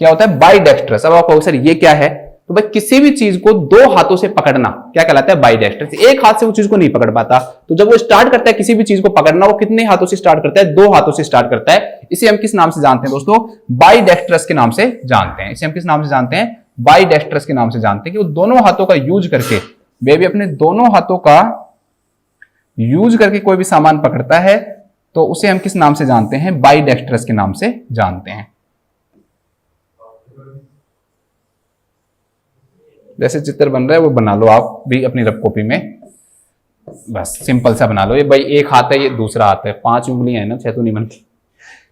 क्या होता है, बाइडेक्स्ट्रस। अब आप कहो सर ये क्या है, तो भाई किसी भी चीज को 2 हाथों से पकड़ना क्या कहलाता है, बाइडेक्स्ट्रस। एक हाथ से वो चीज को नहीं पकड़ पाता, तो जब वो स्टार्ट करता है किसी भी चीज को पकड़ना, वो कितने हाथों से स्टार्ट करता है, 2 हाथों से स्टार्ट करता है। इसे हम किस नाम से जानते हैं दोस्तों, बाइडेक्स्ट्रस के नाम से जानते हैं। इसे हम किस नाम से जानते हैं, बाइडेक्स्ट्रस के नाम से जानते हैं, कि वो दोनों हाथों का यूज करके, बेबी अपने दोनों हाथों का यूज करके कोई भी सामान पकड़ता है, तो उसे हम किस नाम से जानते हैं, बाइडेक्स्ट्रस के नाम से जानते हैं। जैसे चित्र बन रहा है वो बना लो आप भी अपनी रफ कॉपी में, बस सिंपल सा बना लो। ये भाई एक हाथ है, ये दूसरा हाथ है, 5 उंगलियां है ना, 6 तो नहीं बनती,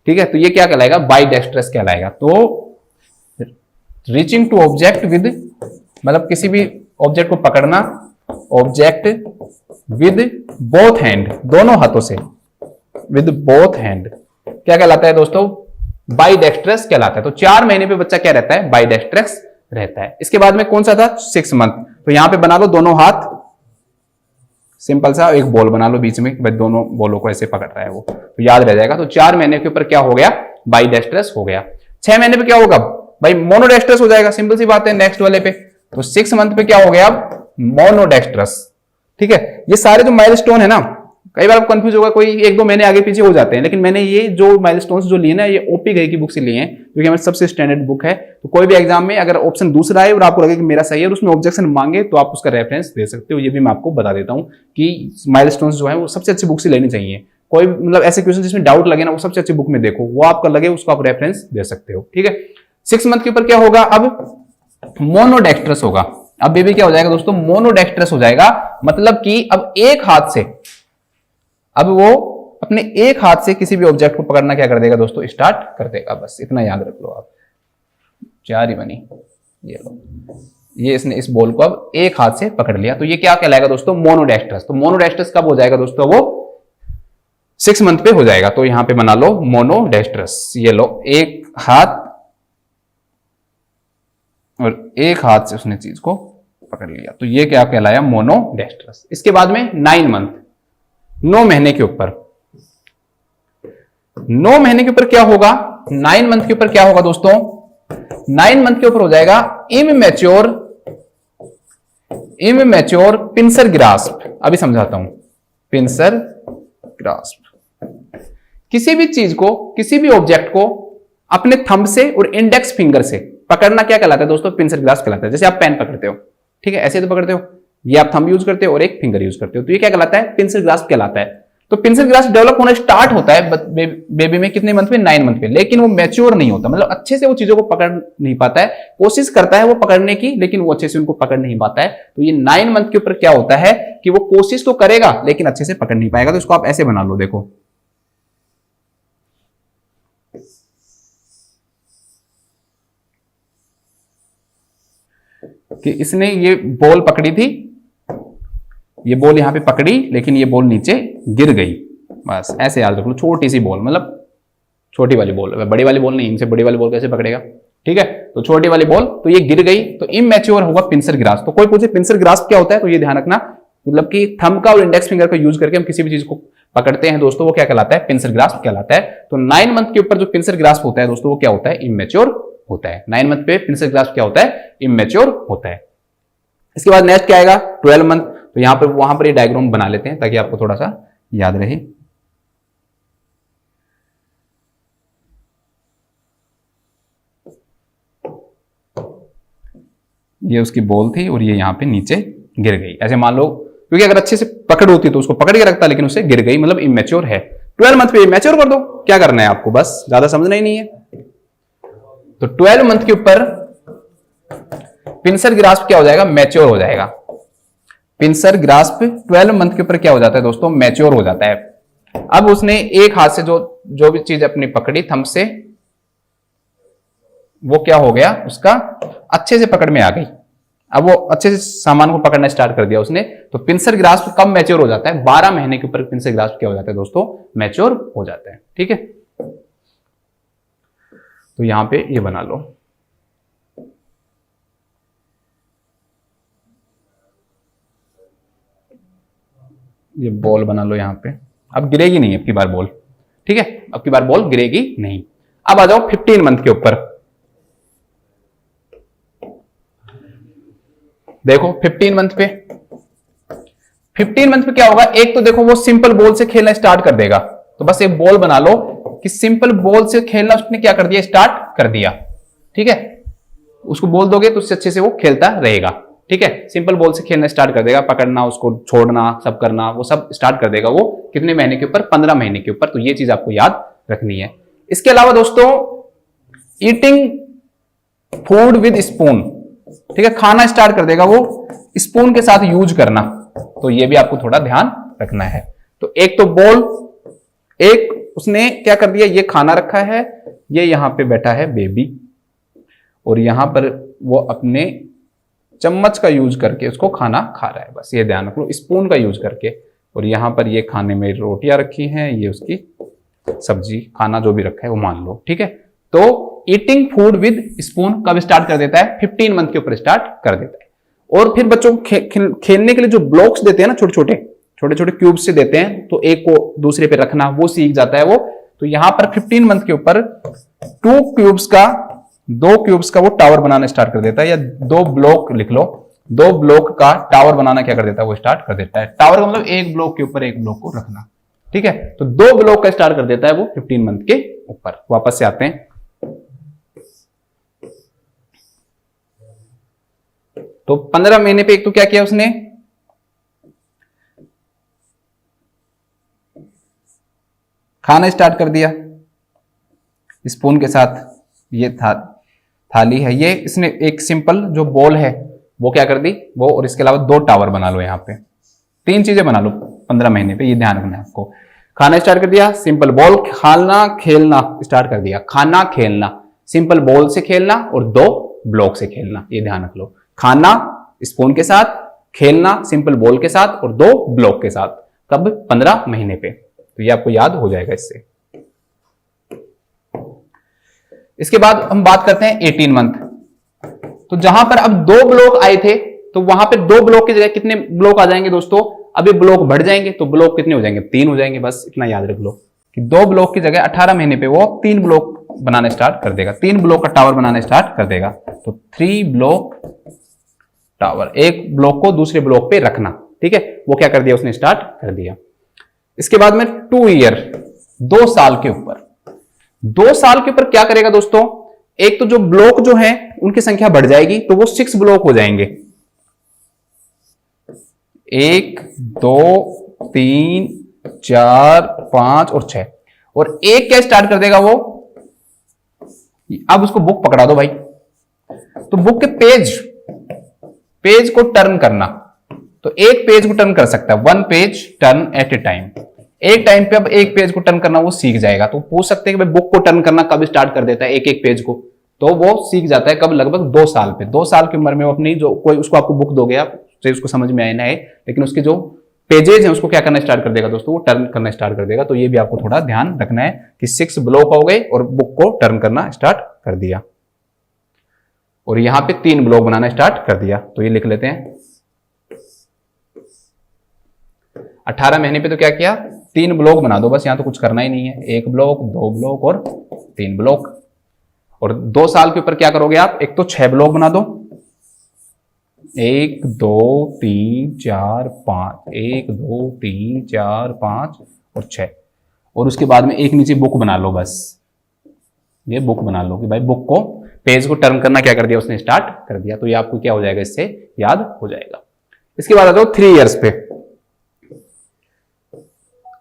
ठीक है। तो ये क्या कहलाएगा, बाइडेक्स्ट्रस कहलाएगा। तो रीचिंग टू ऑब्जेक्ट विद, मतलब किसी भी ऑब्जेक्ट को पकड़ना, ऑब्जेक्ट विद बोथ हैंड, दोनों हाथों से, विद बोथ हैंड, क्या कहलाता है दोस्तों, बाइडेक्स्ट्रस कहलाता है। तो 4 महीने पे बच्चा क्या रहता है, बाइडेक्स्ट्रस रहता है। इसके बाद में कौन सा था, 6 मंथ। तो यहां पे बना लो दोनों हाथ, सिंपल सा एक बॉल बना लो बीच में, भाई दोनों बॉलों को ऐसे पकड़ रहा है वो, तो याद रह जाएगा। तो 4 महीने के ऊपर क्या हो गया, बाइडेक्स्ट्रस हो गया। 6 महीने पे क्या होगा भाई, मोनोडेक्स्ट्रस हो जाएगा, सिंपल सी बात है। नेक्स्ट वाले पे तो 6 मंथ पे क्या हो गया, अब मोनोडेक्स्ट्रस, ठीक है। ये सारे जो माइलस्टोन है ना, कई बार आप कंफ्यूज होगा, कोई 1-2 महीने आगे पीछे हो जाते हैं, लेकिन मैंने ये जो माइलस्टोन्स जो लिए ना, ये ओपी गई की बुक से लिए हैं, जो कि हमारी सबसे स्टैंडर्ड बुक है। तो कोई भी एग्जाम में अगर ऑप्शन दूसरा है और आपको लगे कि मेरा सही है और उसमें ऑब्जेक्शन मांगे, तो आप उसका रेफरेंस दे सकते हो। ये भी मैं आपको बता देता हूं कि माइलस्टोन्स जो है वो सबसे अच्छी बुक से लेनी चाहिए। कोई मतलब ऐसे क्वेश्चन जिसमें डाउट लगे ना, वो सबसे अच्छी बुक में देखो, वो आपका लगे उसको आप रेफरेंस दे सकते हो, ठीक है। 6 मंथ के ऊपर क्या होगा, अब मोनोडेक्स्ट्रस होगा। अब बेबी क्या हो जाएगा दोस्तों, मोनोडेक्स्ट्रस हो जाएगा। मतलब कि अब एक हाथ से, अब वो अपने एक हाथ से किसी भी ऑब्जेक्ट को पकड़ना क्या कर देगा दोस्तों, स्टार्ट कर देगा। बस इतना याद रख लो आप। 4 ही बनी, ये लो, ये इसने इस बॉल को अब एक हाथ से पकड़ लिया, तो ये क्या कहलाएगा दोस्तों, मोनोडेक्स्ट्रस। तो मोनोडेक्स्ट्रस कब हो जाएगा दोस्तों, वो 6 मंथ पे हो जाएगा। तो यहां पे बना लो मोनोडेक्स्ट्रस। ये लो, एक हाथ और एक हाथ से उसने चीज को पकड़ लिया, तो ये क्या कहलाया, मोनोडेक्स्ट्रस। इसके बाद में 9 मंथ, 9 महीने के ऊपर, 9 महीने के ऊपर क्या होगा, 9 मंथ के ऊपर क्या होगा दोस्तों, 9 मंथ के ऊपर हो जाएगा इमैच्योर पिंसर ग्रास्प। अभी समझाता हूं, पिंसर ग्रास्प। किसी भी चीज को, किसी भी ऑब्जेक्ट को अपने थंब से और इंडेक्स फिंगर से पकड़ना क्या कहलाता है दोस्तों, पिंसर ग्रास्प कहलाता है। जैसे आप पेन पकड़ते हो, ठीक है, ऐसे तो पकड़ते हो, ये आप थंब यूज करते हो और एक फिंगर यूज करते हो, तो ये क्या कहलाता है, पिंसर ग्रास्प कहलाता है। तो पिंसर ग्रास्प डेवलप होना स्टार्ट होता है बेबी में कितने मंथ में, 9 मंथ में, लेकिन वो मैच्योर नहीं होता, मतलब अच्छे से वो चीजों को पकड़ नहीं पाता है। कोशिश करता है वो पकड़ने की, लेकिन वो अच्छे से उनको पकड़ नहीं पाता है। तो ये 9 मंथ के ऊपर क्या होता है कि वो कोशिश तो करेगा लेकिन अच्छे से पकड़ नहीं पाएगा। तो इसको आप ऐसे बना लो, देखो कि इसने ये बॉल पकड़ी थी, ये बॉल यहां पे पकड़ी, लेकिन ये बॉल नीचे गिर गई। बस ऐसे याद रख लो, छोटी सी बॉल, मतलब छोटी वाली बॉल, बड़ी वाली बॉल नहीं, इनसे बड़ी वाली बॉल कैसे पकड़ेगा, ठीक है, तो छोटी वाली बॉल, तो ये गिर गई तो इमेच्योर होगा पिंसर ग्रास्प। तो कोई पूछे पिंसर ग्रास्प क्या होता है, तो ये ध्यान रखना, मतलब कि थंब का और इंडेक्स फिंगर का यूज करके हम किसी भी चीज को पकड़ते हैं दोस्तों, वो क्या कहलाता है, पिंसर ग्रास्प कहलाता है। तो 9 मंथ के ऊपर जो पिंसर ग्रास्प होता है दोस्तों, वो क्या होता है, इमेच्योर होता है। 9 मंथ पे पिंसर ग्रास्प क्या होता है, इमेच्योर होता है। इसके बाद नेक्स्ट क्या आएगा, 12 मंथ। तो यहां पर वहां पर ये डायग्राम बना लेते हैं ताकि आपको थोड़ा सा याद रहे। ये उसकी बॉल थी और ये यहां पे नीचे गिर गई, ऐसे मान लो, क्योंकि अगर अच्छे से पकड़ होती तो उसको पकड़ के रखता, लेकिन उसे गिर गई, मतलब इमेच्योर है। 12 मंथ पे इमेच्योर कर दो, क्या करना है आपको, बस ज्यादा समझना ही नहीं है। तो 12 मंथ के ऊपर पिंसर ग्रास्प क्या हो जाएगा, मैच्योर हो जाएगा। पिंसर ग्रास्प 12 मंथ के ऊपर क्या हो जाता है दोस्तों, मैच्योर हो जाता है। अब उसने एक हाथ से जो भी चीज अपनी पकड़ी थंब से, वो क्या हो गया, उसका अच्छे से पकड़ में आ गई। अब वो अच्छे से सामान को पकड़ना स्टार्ट कर दिया उसने। तो पिंसर ग्रास्प कब मैच्योर हो जाता है, 12 महीने के ऊपर पिंसर ग्रास्प क्या हो जाता है दोस्तों, मैच्योर हो जाता है। ठीक है, तो यहां पे ये बना लो, ये बॉल बना लो यहां पे। अब गिरेगी नहीं अब की बार बॉल, ठीक है, अब की बार बॉल गिरेगी नहीं। अब आ जाओ 15 मंथ के ऊपर। देखो 15 मंथ पे, 15 मंथ पे क्या होगा, एक तो देखो वो सिंपल बॉल से खेलना स्टार्ट कर देगा। तो बस एक बॉल बना लो कि सिंपल बॉल से खेलना उसने क्या कर दिया, स्टार्ट कर दिया। ठीक है, उसको बोल दोगे तो उससे अच्छे से वो खेलता रहेगा। ठीक है, सिंपल बॉल से खेलना स्टार्ट कर देगा, पकड़ना, उसको छोड़ना, सब करना, वो सब स्टार्ट कर देगा। वो कितने महीने के ऊपर, 15 महीने के ऊपर। तो ये चीज आपको याद रखनी है। इसके अलावा दोस्तों, ईटिंग फूड विद स्पून, ठीक है, खाना स्टार्ट कर देगा वो स्पून के साथ यूज करना। तो ये भी आपको थोड़ा ध्यान रखना है। तो एक तो बॉल, एक उसने क्या कर दिया, ये खाना रखा है, ये यहां पे बैठा है बेबी, और यहां पर वो अपने चम्मच का यूज करके उसको खाना खा रहा है। बस ये ध्यान रख लो, स्पून का यूज करके। और यहां पर ये खाने में रोटियां रखी हैं, ये उसकी सब्जी, खाना जो भी रखा है वो मान लो। ठीक है, तो ईटिंग फूड विद स्पून कब स्टार्ट कर देता है, 15 मंथ के ऊपर स्टार्ट कर देता है। और फिर बच्चों को खेलने के लिए जो ब्लॉक्स देते हैं ना, छोटे छोटे क्यूब से देते हैं, तो एक को दूसरे पे रखना, वो सीख जाता है वो। तो यहां पर 15 मंथ के ऊपर 2 क्यूब्स का वो टावर बनाना स्टार्ट कर देता है, या 2 ब्लॉक लिख लो, 2 ब्लॉक का टावर बनाना क्या कर देता है, वो स्टार्ट कर देता है। टावर का मतलब एक ब्लॉक के ऊपर एक ब्लॉक को रखना। ठीक है, तो 2 ब्लॉक का स्टार्ट कर देता है वो 15 मंथ के ऊपर। वापस से आते हैं, तो 15 महीने पे एक तो क्या किया उसने, खाना स्टार्ट कर दिया स्पून के साथ। ये थाली है, ये इसने एक सिंपल जो बॉल है वो क्या कर दी वो, और इसके अलावा 2 टावर बना लो, यहां पे 3 चीजें बना लो 15 महीने पे, ये ध्यान रखना है आपको। खाना स्टार्ट कर दिया, सिंपल बॉल, खाना खेलना स्टार्ट कर दिया, खाना खेलना, सिंपल बॉल से खेलना और 2 ब्लॉक से खेलना, ये ध्यान रख लो। खाना स्पून के साथ, खेलना सिंपल बॉल के साथ और 2 ब्लॉक के साथ। कब, 15 महीने पे। तो ये आपको याद हो जाएगा इससे। इसके बाद हम बात करते हैं 18 मंथ। तो जहां पर अब 2 ब्लॉक आए थे, तो वहां पे 2 ब्लॉक की जगह कितने ब्लॉक आ जाएंगे दोस्तों, अब ये ब्लॉक बढ़ जाएंगे, तो ब्लॉक कितने हो जाएंगे, 3 हो जाएंगे। बस इतना याद रख लो कि 2 ब्लॉक की जगह 18 महीने पे वो 3 ब्लॉक बनाने स्टार्ट कर देगा, 3 ब्लॉक का टावर बनाने स्टार्ट कर देगा। तो 3 ब्लॉक टावर, एक ब्लॉक को दूसरे ब्लॉक पे रखना। ठीक है, वो क्या कर दिया उसने, स्टार्ट कर दिया। इसके बाद में 2 ईयर, 2 साल के ऊपर, 2 साल के ऊपर क्या करेगा दोस्तों, एक तो जो ब्लॉक जो है उनकी संख्या बढ़ जाएगी, तो वो 6 ब्लॉक हो जाएंगे, 1 2 3 4 5 और 6। और एक क्या स्टार्ट कर देगा वो, अब उसको बुक पकड़ा दो भाई, तो बुक के पेज को टर्न करना, तो एक पेज को टर्न कर सकता है, 1 पेज टर्न एट ए टाइम, एक टाइम पे अब एक पेज को टर्न करना वो सीख जाएगा। तो पूछ सकते हैं कि भाई बुक को टर्न करना कब स्टार्ट कर देता है, एक एक पेज को, तो वो सीख जाता है कब, लगभग 2 साल पे। 2 साल की उम्र में वो अपनी जो कोई उसको आपको बुक दोगे आप, चाहे उसको समझ में आए ना आए, लेकिन उसके जो पेजेज हैं उसको क्या करना स्टार्ट कर देगा दोस्तों, वो टर्न करना स्टार्ट कर देगा। तो ये भी आपको थोड़ा ध्यान रखना है कि 6 ब्लॉक हो गए और बुक को टर्न करना स्टार्ट कर दिया। और यहां पे 3 ब्लॉक बनाना स्टार्ट कर दिया। तो ये लिख लेते हैं 18 महीने पे तो क्या किया, 3 ब्लॉक बना दो बस, यहां तो कुछ करना ही नहीं है। 1 ब्लॉक, 2 ब्लॉक और 3 ब्लॉक। और 2 साल के ऊपर क्या करोगे आप, एक तो 6 ब्लॉक बना दो, 1 2 3 4 5, 1 2 3 4 5 और 6। और उसके बाद में एक नीचे बुक बना लो, बस ये बुक बना लो कि भाई बुक को, पेज को टर्न करना क्या कर दिया उसने, स्टार्ट कर दिया। तो ये आपको क्या हो जाएगा, इससे याद हो जाएगा। इसके बाद आ जाओ 3 इयर्स पे।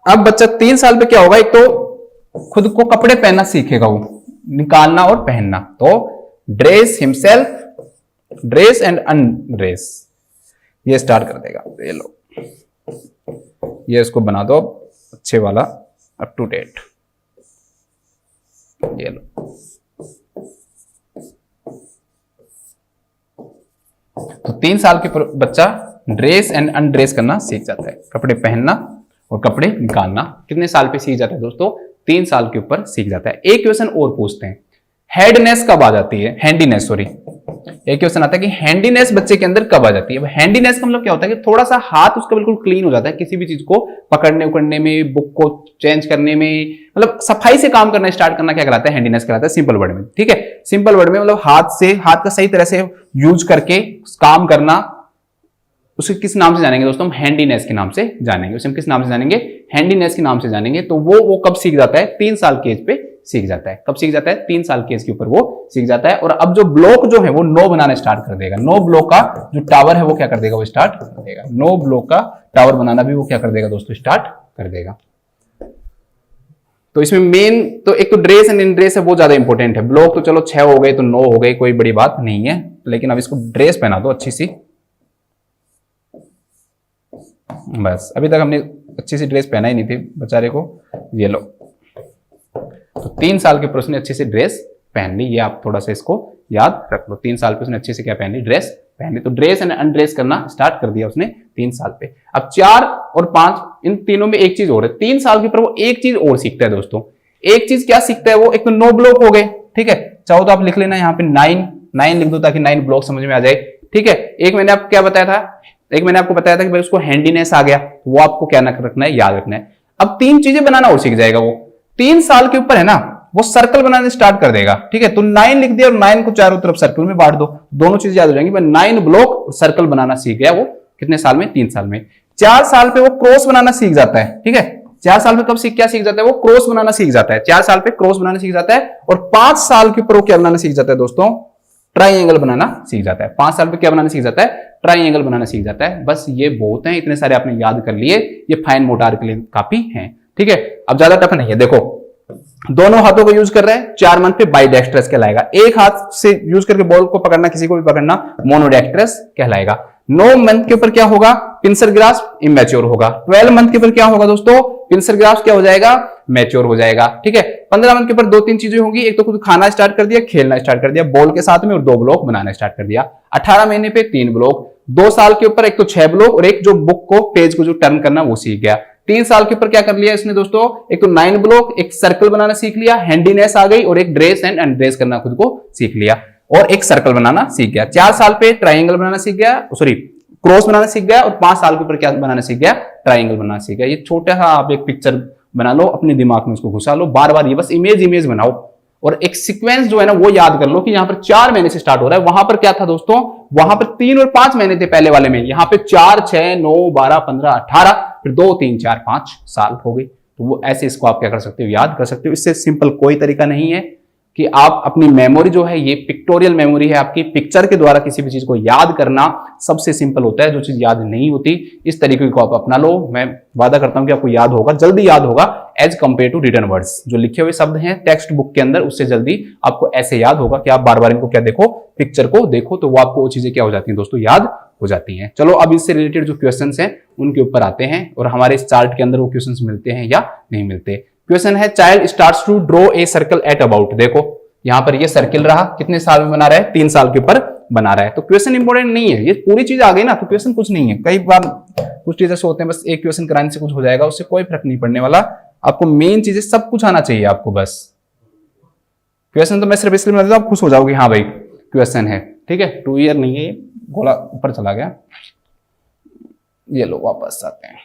अब बच्चा 3 साल पे क्या होगा, एक तो खुद को कपड़े पहनना सीखेगा, वो निकालना और पहनना। तो dress himself, dress and undress, ये स्टार्ट कर देगा। ये लो, ये इसको बना दो अच्छे वाला, अप टू डेट। ये लो, तो 3 साल के बच्चा ड्रेस एंड अनड्रेस करना सीख जाता है, कपड़े पहनना और कपड़े निकालना। कितने साल पे सीख जाता है दोस्तों, 3 साल के ऊपर सीख जाता है। एक क्वेश्चन और पूछते हैं, हेडनेस कब आ जाती है, हैंडीनेस, सॉरी, एक क्वेश्चन आता है कि हैंडीनेस बच्चे के अंदर कब आ जाती है। हैंडीनेस का मतलब क्या होता है कि थोड़ा सा हाथ उसका बिल्कुल क्लीन हो जाता है, किसी भी चीज को पकड़ने उकड़ने में, बुक को चेंज करने में, मतलब सफाई से काम करना स्टार्ट करना क्या कहलाता है, हैंडीनेस कहलाता है, सिंपल वर्ड में। ठीक है, सिंपल वर्ड में मतलब हाथ का सही तरह से यूज करके काम करना, उसे किस नाम से जानेंगे दोस्तों, हम हैंडीनेस के नाम से जानेंगे। उसे हम किस नाम से जानेंगे, हैंडीनेस के नाम से जानेंगे। तो वो कब सीख जाता है, 3 साल के एज पे सीख जाता है। कब सीख जाता है, 3 साल के एज के ऊपर वो सीख जाता है। और अब जो ब्लॉक जो है वो 9 बनाना स्टार्ट कर देगा। 9 ब्लॉक का जो टावर है वो क्या कर देगा, वो स्टार्ट कर देगा। 9 ब्लॉक का टावर बनाना भी वो क्या कर देगा दोस्तों, स्टार्ट कर देगा। तो इसमें मेन तो एक तो ड्रेस एंड इनड्रेस है, वो ज्यादा इंपॉर्टेंट है। ब्लॉक तो चलो 6 हो गए तो 9 हो गए, कोई बड़ी बात नहीं है, लेकिन अब इसको ड्रेस पहना दो अच्छी सी। बस अभी तक हमने अच्छी सी ड्रेस पहना ही नहीं थी बेचारे को। ये लो, तो 3 साल के उसने अच्छी सी ड्रेस पहन ली। ये आप थोड़ा सा इसको याद रख लो, 3 साल पे उसने अच्छे से क्या पहन ली, ड्रेस पहन ली। तो ड्रेस एंड अनड्रेस करना स्टार्ट कर दिया उसने 3 साल पे। अब 4 और 5 इन तीनों में एक चीज और है, 3 साल के ऊपर वो एक चीज और सीखता है दोस्तों। एक चीज क्या सीखता है वो, एक तो 9 ब्लॉक हो गए। ठीक है, चाहो तो आप लिख लेना यहाँ पे 9 लिख दो ताकि 9 ब्लॉक समझ में आ जाए। ठीक है, एक मैंने आपको क्या बताया था, एक मैंने आपको बताया था कि भाई उसको हैंडीनेस आ गया, वो आपको क्या रखना है, याद रखना है। अब 3 चीजें बनाना और सीख जाएगा वो। 3 साल के ऊपर है ना, वो सर्कल बनाने स्टार्ट कर देगा। ठीक है, तो 9 लिख दिया और 9 को चारों तरफ सर्कल में बांट दो, दोनों चीजें याद हो जाएंगी। 9 ब्लॉक सर्कल बनाना सीख गया वो, कितने साल में, 3 साल में। 4 साल पे वो क्रॉस बनाना सीख जाता है। ठीक है, 4 साल में क्या सीख जाता है वो, क्रॉस बनाना सीख जाता है। 4 साल पे क्रॉस बनाना सीख जाता है। और 5 साल के ऊपर वो क्या बनाना सीख जाता है दोस्तों, ट्राइंगल बनाना सीख जाता है। 5 साल पे क्या बनाना सीख जाता है, ट्राइंगल बनाना सीख जाता है। बस ये बहुत है, इतने सारे आपने याद कर लिए, ये फाइन मोटार के लिए काफी हैं। ठीक है, अब ज्यादा टफ नहीं है। देखो, दोनों हाथों को यूज कर रहे हैं, 4 मंथ पे बाइडेक्स्ट्रस कहलाएगा। एक हाथ से यूज करके बॉल को पकड़ना, किसी को भी पकड़ना, मोनोडेक्स्ट्रस कहलाएगा। 9 मंथ के ऊपर क्या होगा, पिंसर ग्रास्प इमेच्योर होगा। 12 मंथ के ऊपर क्या होगा दोस्तों, पिंसर ग्रास्प क्या हो जाएगा, मैच्योर हो जाएगा। ठीक है, 15 मंथ के ऊपर 2-3 चीजें होंगी, एक तो खुद खाना स्टार्ट कर दिया, खेलना स्टार्ट कर दिया बॉल के साथ में, और 2 ब्लॉक बनाना स्टार्ट कर दिया। 18 महीने पे 3 ब्लॉक, 2 साल के ऊपर एक तो 6 ब्लॉक, और एक जो बुक को, पेज को जो टर्न करना वो सीख गया। 3 साल के ऊपर क्या कर लिया इसने दोस्तों, एक तो 9 ब्लॉक, एक सर्कल बनाना सीख लिया, हैंडीनेस आ गई, और एक ड्रेस एंड अनड्रेस करना खुद को सीख लिया, और एक सर्कल बनाना सीख गया। 4 साल पे ट्राइंगल बनाना सीख गया, सॉरी क्रॉस बनाना सीख गया, और 5 साल के ऊपर क्या बनाना सीख गया, ट्राइंगल बनाना सीख गया। ये छोटा सा आप एक पिक्चर बना लो, अपने दिमाग में उसको घुसा लो, बार बार ये बस इमेज बनाओ, और एक सीक्वेंस जो है ना वो याद कर लो कि यहाँ पर 4 महीने से स्टार्ट हो रहा है। वहां पर क्या था दोस्तों, वहां पर 3 और 5 महीने थे पहले वाले में, यहाँ पे 4, 6, 9, 12, 15, 18, फिर 2, 3, 4, 5 साल हो गई। तो वो ऐसे इसको आप क्या कर सकते हो, याद कर सकते हो। इससे सिंपल कोई तरीका नहीं है कि आप अपनी मेमोरी जो है, ये पिक्टोरियल मेमोरी है आपकी, पिक्चर के द्वारा किसी भी चीज को याद करना सबसे सिंपल होता है। जो चीज याद नहीं होती, इस तरीके को आप अपना लो, मैं वादा करता हूं कि आपको याद होगा, जल्दी याद होगा as compare to written words. जो लिखे हुए शब्द हैं टेक्स्ट बुक के अंदर, उससे जल्दी आपको ऐसे याद होगा कि आप बार बार इनको क्या देखो, पिक्चर को देखो, तो वो आपको वो चीजें क्या हो जाती हैं दोस्तों, याद हो जाती हैं। चलो अब इससे रिलेटेड जो क्वेश्चंस हैं उनके ऊपर आते हैं, और हमारे इस चार्ट के अंदर वो क्वेश्चंस मिलते हैं या नहीं मिलते। क्वेश्चन है, child starts to draw a circle at about. देखो यहां पर ये सर्किल रहा, कितने साल में बना रहा है, 3 साल के ऊपर बना रहा है। तो क्वेश्चन इंपॉर्टेंट नहीं है, ये पूरी चीज आ गई ना तो क्वेश्चन कुछ नहीं है। कई बार कुछ टीचर्स होते हैं बस एक क्वेश्चन कराने से कुछ हो जाएगा, उससे कोई फर्क नहीं पड़ने वाला। आपको मेन चीजें सब कुछ आना चाहिए आपको, बस क्वेश्चन तो मैं सिर्फ इसलिए बना देता हूं, आप खुश हो जाओगे हाँ भाई क्वेश्चन है। ठीक है, 2 ईयर नहीं है, ये गोला ऊपर चला गया। ये लो वापस आते हैं,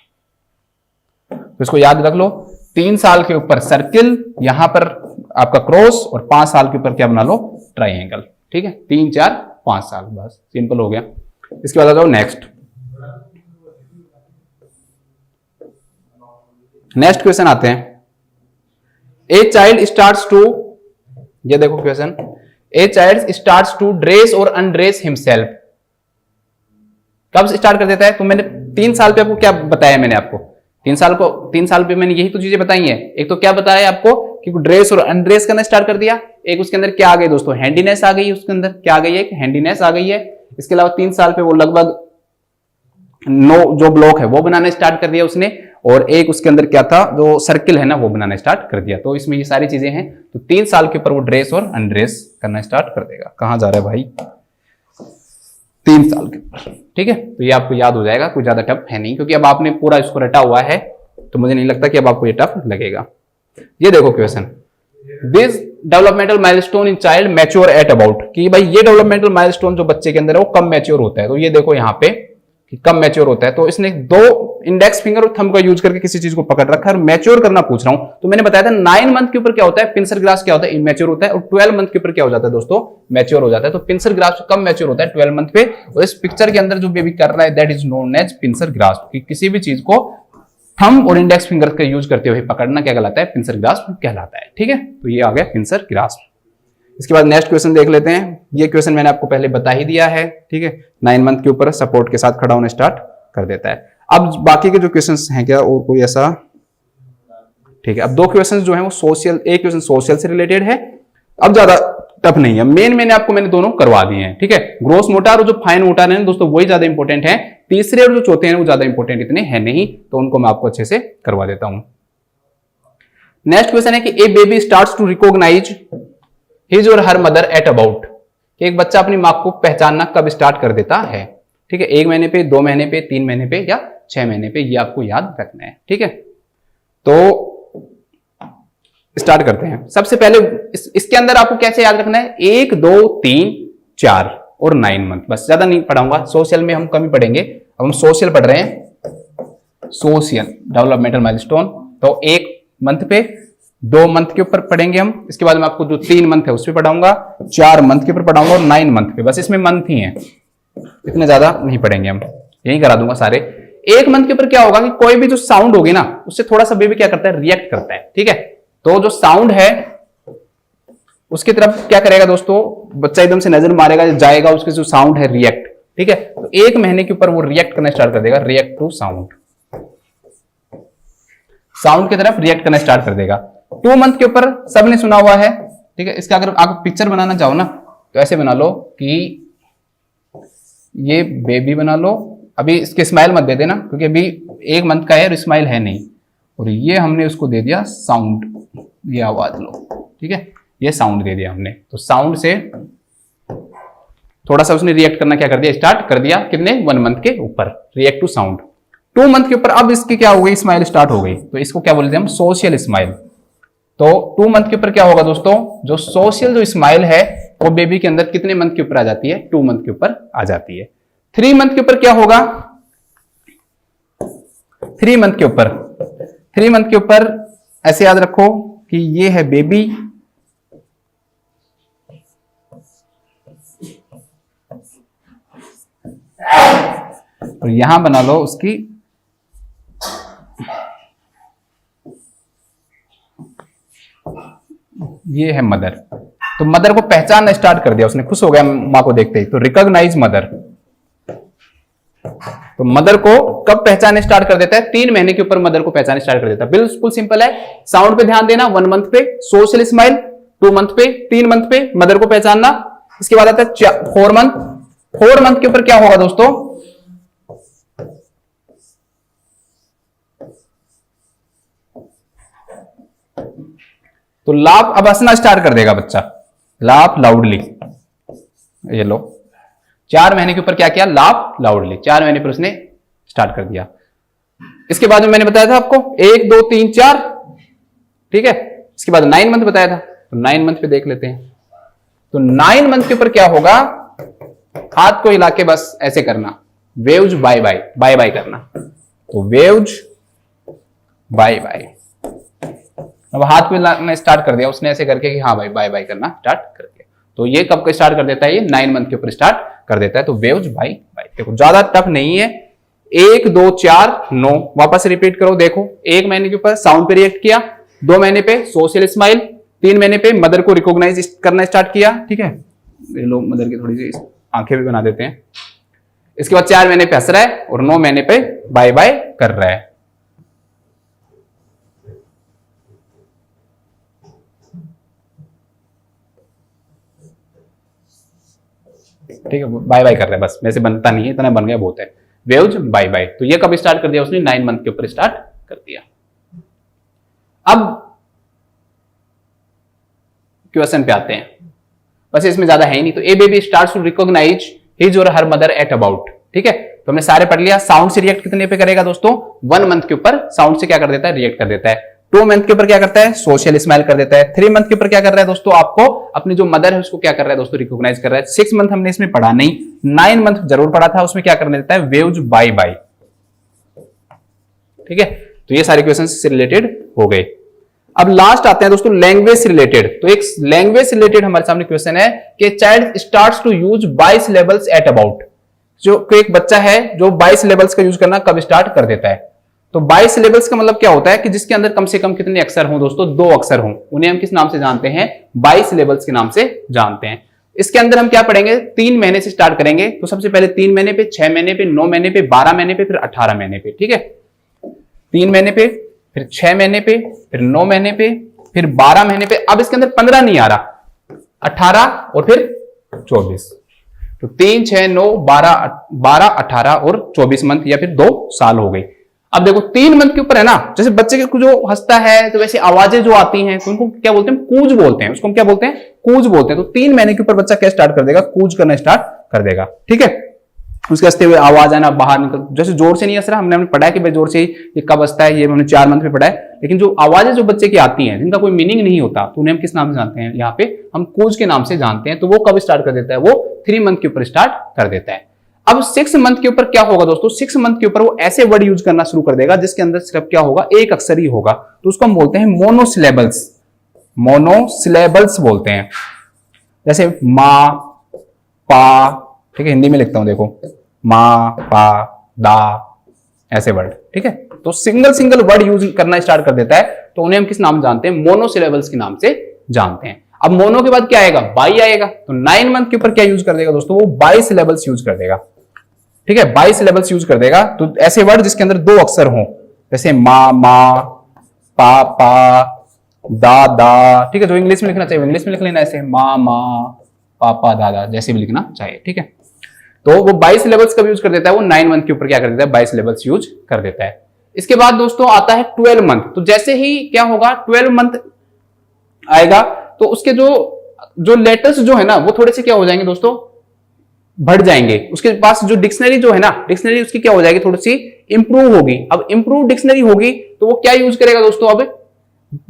तो इसको याद रख लो, 3 साल के ऊपर सर्किल, यहां पर आपका क्रॉस, और 5 साल के ऊपर क्या बना लो, ट्राइंगल। ठीक है, 3 4 5 साल, बस सिंपल हो गया। इसके बाद आ जाओ नेक्स्ट क्वेश्चन आते हैं। ए चाइल्ड स्टार्ट्स टू, ये देखो question, a child starts to dress और अनड्रेस हिमसेल्फ। कब स्टार्ट कर देता है? तो मैंने 3 साल पे आपको क्या बताया, मैंने आपको 3 साल पे मैंने यही तो चीजें बताई हैं। एक तो क्या बताया आपको कि ड्रेस और अनड्रेस करना स्टार्ट कर दिया, एक उसके अंदर क्या आ गई दोस्तों, हैंडीनेस आ गई, उसके अंदर क्या आ गई है, हैंडीनेस आ गई है। इसके अलावा 3 साल पे वो लगभग 9 जो ब्लॉक है वो बनाना स्टार्ट कर दिया उसने, और एक उसके अंदर क्या था, जो सर्किल है ना, वो बनाना स्टार्ट कर दिया। तो इसमें ये सारी चीजें हैं। तो 3 साल के ऊपर वो ड्रेस और अनड्रेस करना स्टार्ट कर देगा। कहां जा रहा है भाई, 3 साल के ऊपर। ठीक है, तो ये आपको याद हो जाएगा, कोई ज्यादा टफ है नहीं, क्योंकि अब आपने पूरा इसको रटा हुआ है, तो मुझे नहीं लगता कि अब आपको ये टफ लगेगा। ये देखो question, this developmental milestone in child mature at about, कि भाई ये डेवलपमेंटल माइलस्टोन जो बच्चे के अंदर है वो कम मैच्योर होता है। तो ये देखो यहाँ पे कि कम मैच्योर होता है, तो इसने 2 इंडेक्स फिंगर और थंब का यूज करके किसी चीज को पकड़ रखा है और मैच्योर करना पूछ रहा हूं। तो मैंने बताया था 9 मंथ के ऊपर क्या होता है, पिंसर ग्रास क्या होता है, इमैच्योर होता है, और 12 मंथ के ऊपर क्या हो जाता है दोस्तों, मैच्योर हो जाता है। तो पिंसर ग्रास कम मैच्योर होता है 12 मंथ पे, और इस पिक्चर के अंदर जो बेबी कर रहा है that is known as pincer grasp, कि किसी भी चीज को थंब और इंडेक्स फिंगर का यूज करते हुए पकड़ना क्या कहलाता है, पिंसर ग्रास्प कहलाता है। ठीक है, तो ये आ गया पिंसर ग्रास्प। इसके बाद नेक्स्ट क्वेश्चन देख लेते हैं। ये क्वेश्चन मैंने आपको पहले बता ही दिया है। ठीक है, 9 मंथ के ऊपर सपोर्ट के साथ खड़ा होना स्टार्ट कर देता है। अब बाकी के जो क्वेश्चंस हैं क्या, और कोई ऐसा, ठीक है, अब 2 क्वेश्चंस जो हैं वो सोशल, एक क्वेश्चन सोशल से रिलेटेड है, अब ज्यादा टफ नहीं है। मैंने दोनों करवा दिए हैं। ठीक है, ग्रोस मोटार और जो फाइन मोटार है दोस्तों वही ज्यादा इंपॉर्टेंट है, तीसरे और जो चौथे हैं वो ज्यादा इंपॉर्टेंट इतने हैं नहीं, तो उनको मैं आपको अच्छे से करवा देता हूं। नेक्स्ट क्वेश्चन है कि a baby starts to recognise his or her mother at about, कि एक बच्चा अपनी मां को पहचानना कब स्टार्ट कर देता है। ठीक है, 1 महीने पे, 2 महीने पे, 3 महीने पे या 6 महीने पे, ये आपको याद रखना है। ठीक है, तो स्टार्ट करते हैं। सबसे पहले इसके अंदर आपको कैसे याद रखना है, 1 2 3 4 और 9 मंथ, बस ज्यादा नहीं पढ़ाऊंगा। सोशल में हम कम ही पढ़ेंगे, अब हम सोशल पढ़ रहे हैं, सोशल डेवलपमेंटल माइलस्टोन। तो 1 मंथ पे, 2 मंथ के ऊपर पढ़ेंगे हम, इसके बाद मैं आपको जो 3 मंथ है उस पर पढ़ाऊंगा, 4 मंथ के ऊपर पढ़ाऊंगा और 9 मंथ पे, बस इसमें मंथ ही है, इतने ज्यादा नहीं पढ़ेंगे हम, यही करा दूंगा सारे। 1 मंथ के ऊपर क्या होगा कि कोई भी जो साउंड होगी ना, उससे थोड़ा सा बेबी क्या करता है, रिएक्ट करता है। ठीक है, तो जो साउंड है उसकी तरफ क्या करेगा दोस्तों, बच्चा एकदम से नजर मारेगा, जाएगा, उसके जो साउंड है रिएक्ट। ठीक है, तो 1 महीने के ऊपर वो रिएक्ट करना स्टार्ट कर देगा, रिएक्ट टू साउंड, साउंड की तरफ रिएक्ट करना स्टार्ट कर देगा। 2 मंथ के ऊपर सबने सुना हुआ है। ठीक है, इसका अगर आप पिक्चर बनाना चाहो ना, तो ऐसे बना लो कि ये बेबी बना लो, अभी इसके स्माइल मत दे देना क्योंकि अभी 1 मंथ का है और स्माइल है नहीं, और ये हमने उसको दे दिया साउंड, ये आवाज लो। ठीक है, ये साउंड दे दिया हमने, तो साउंड से थोड़ा सा उसने रिएक्ट करना क्या कर दिया, स्टार्ट कर दिया, कितने 1 मंथ के ऊपर, रिएक्ट टू साउंड। 2 मंथ के ऊपर अब इसकी क्या हो गई, स्माइल स्टार्ट हो गई, तो इसको क्या बोलते हैं हम, सोशल स्माइल। तो 2 मंथ के ऊपर क्या होगा दोस्तों, जो सोशल जो स्माइल है वो बेबी के अंदर कितने मंथ के ऊपर आ जाती है, 2 मंथ के ऊपर आ जाती है। 3 मंथ के ऊपर क्या होगा, 3 मंथ के ऊपर, 3 मंथ के ऊपर ऐसे याद रखो कि ये है बेबी, और यहां बना लो उसकी ये है मदर। तो मदर को पहचानना स्टार्ट कर दिया उसने, खुश हो गया मां को देखते ही, तो रिकॉग्नाइज मदर। तो मदर को कब पहचानने स्टार्ट कर देता है, 3 महीने के ऊपर मदर को पहचानने स्टार्ट कर देता है। बिल्कुल सिंपल है, साउंड पे ध्यान देना, 1 मंथ पे सोशल स्माइल, 2 मंथ पे, 3 मंथ पे मदर को पहचानना। इसके बाद आता है 4 मंथ। 4 मंथ के ऊपर क्या होगा दोस्तों, तो लाफ, अब हंसना स्टार्ट कर देगा बच्चा, लाफ लाउडली। ये लो, 4 महीने के ऊपर क्या किया, लाफ लाउडली, 4 महीने पर उसने स्टार्ट कर दिया। इसके बाद में मैंने बताया था आपको 1 2 3 4, ठीक है। इसके बाद 9 मंथ बताया था, तो 9 मंथ पे देख लेते हैं। तो 9 मंथ के ऊपर क्या होगा, हाथ को हिला के बस ऐसे करना, waves bye bye, bye bye करना। तो वेव्स बाय बाय। अब हाथ को हिलाना स्टार्ट कर दिया उसने ऐसे करके कि हाँ भाई बाय बाय करना स्टार्ट कर दिया। तो ये कब का स्टार्ट कर देता है? ये 9 मंथ के ऊपर स्टार्ट कर देता है। तो वेव्स बाय बाय, देखो ज्यादा टफ नहीं है। 1 2 4 9, वापस रिपीट करो। देखो 1 महीने के ऊपर साउंड पे रिएक्ट किया, 2 महीने पे सोशल स्माइल, 3 महीने पे मदर को रिकॉग्नाइज करना स्टार्ट किया, ठीक है, लोग मदर की थोड़ी सी आंखें भी बना देते हैं। इसके बाद 4 महीने पे हंस रहा है और 9 महीने पे बाय बाय कर रहा है। ठीक है, बाय बाय कर रहा है बस, वैसे बनता नहीं है, इतना बन गया बहुत है। Waves bye bye. तो ये कब स्टार्ट कर दिया उसने? 9 मंथ के ऊपर स्टार्ट कर दिया। अब क्वेश्चन पे आते हैं, बस इसमें ज्यादा है ही नहीं। तो a baby starts to recognise his or her mother at about, ठीक है, तो हमने सारे पढ़ लिया। साउंड से रिएक्ट कितने पे करेगा दोस्तों? 1 मंथ के ऊपर साउंड से क्या कर देता है? रिएक्ट कर देता है। 2 मंथ के ऊपर क्या करता है? सोशल स्माइल कर देता है। 3 मंथ के ऊपर क्या कर रहा है दोस्तों? आपको अपनी जो मदर है उसको क्या कर रहा है दोस्तों? रिकॉग्नाइज कर रहा है। 6 मंथ हमने इसमें पढ़ा नहीं, 9 मंथ जरूर पढ़ा था, उसमें क्या करने देता है? वेव्स बाय बाय, ठीक है। तो ये सारे क्वेश्चन से रिलेटेड हो गए। अब लास्ट आते हैं दोस्तों लैंग्वेज से रिलेटेड। तो एक लैंग्वेज से रिलेटेड हमारे सामने क्वेश्चन है कि child starts to use 22 levels at about. जो एक बच्चा है जो 22 लेवल्स का यूज करना कब स्टार्ट कर देता है? तो 22 लेवल्स का मतलब क्या होता है कि जिसके अंदर कम से कम कितने अक्षर हों दोस्तों? 2 अक्षर हों। उन्हें हम किस नाम से जानते हैं? 22 लेवल्स के नाम से जानते हैं। इसके अंदर हम क्या पढ़ेंगे? 3 महीने से स्टार्ट करेंगे। तो सबसे पहले 3 महीने पे, 6 महीने पे, 9 महीने पे, 12 महीने पे, फिर 18 महीने पे, ठीक है। 3 महीने पे, फिर 6 महीने पे, फिर 9 महीने पे, फिर 12 महीने पे। अब इसके अंदर 15 नहीं आ रहा, 18 और फिर 24। तो 3 6 9 12 18 और 24 मंथ या फिर 2 साल हो गई। अब देखो 3 मंथ के ऊपर है ना, जैसे बच्चे के जो हंसता है तो वैसे आवाजें जो आती हैं तो उनको क्या बोलते हैं? कूज बोलते हैं। उसको हम क्या बोलते हैं? कूज बोलते हैं। तो 3 महीने के ऊपर बच्चा क्या स्टार्ट कर देगा? कूज करना स्टार्ट कर देगा, ठीक है। उसके हंसते हुए आवाज आना, बाहर निकल, जैसे जोर से नहीं हंस रहा, हमने पढ़ा है कि भाई जोर से ये कब हंसता है, ये हमने 4 मंथ में पढ़ा है। लेकिन जो आवाजें जो बच्चे की आती हैं जिनका कोई मीनिंग नहीं होता, तो उन्हें हम किस नाम से जानते हैं? यहाँ पे हम कूज के नाम से जानते हैं। तो वो कब स्टार्ट कर देता है? वो 3 मंथ के ऊपर स्टार्ट कर देता है। अब 6 मंथ के ऊपर क्या होगा दोस्तों? 6 मंथ के ऊपर वो ऐसे वर्ड यूज करना शुरू कर देगा जिसके अंदर सिर्फ क्या होगा? एक अक्षर ही होगा। तो उसको हम बोलते हैं मोनोसिलेबल्स। मोनोसिलेबल्स बोलते हैं। जैसे माँ, पा, ठीक है, हिंदी में लिखता हूं देखो, माँ, पा, दा, ऐसे वर्ड, ठीक है। तो सिंगल वर्ड यूज करना स्टार्ट कर देता है। तो उन्हें हम किस नाम जानते हैं? मोनोसिलेबल्स के नाम से जानते हैं। अब मोनो के बाद क्या आएगा? बाई आएगा। तो 9 मंथ के ऊपर क्या यूज कर देगा दोस्तों? वो 22 सिलेबल्स यूज कर देगा, ठीक है, 22 सिलेबल्स यूज कर देगा। तो ऐसे वर्ड जिसके अंदर 2 अक्षर हों, जैसे माँ, माँ, पा, पा, दा, दा, ठीक है। जो इंग्लिश में लिखना चाहिए इंग्लिश में लिख लेना, ऐसे माँ, माँ, पापा, दादा, जैसे भी लिखना चाहिए, ठीक है। तो वो 22 लेवल्स का यूज कर देता है। वो 9 मंथ के ऊपर क्या कर देता है? 22 लेवल्स यूज कर देता है। इसके बाद दोस्तों आता है 12 मंथ। तो जैसे ही क्या होगा? 12 मंथ आएगा तो उसके जो लेटर्स जो है ना वो थोड़े से क्या हो जाएंगे दोस्तों? बढ़ जाएंगे। उसके पास जो डिक्शनरी जो है ना, डिक्शनरी उसकी क्या हो जाएगी? थोड़ी सी इंप्रूव होगी। अब इंप्रूव डिक्शनरी होगी तो वो क्या यूज करेगा दोस्तों? अब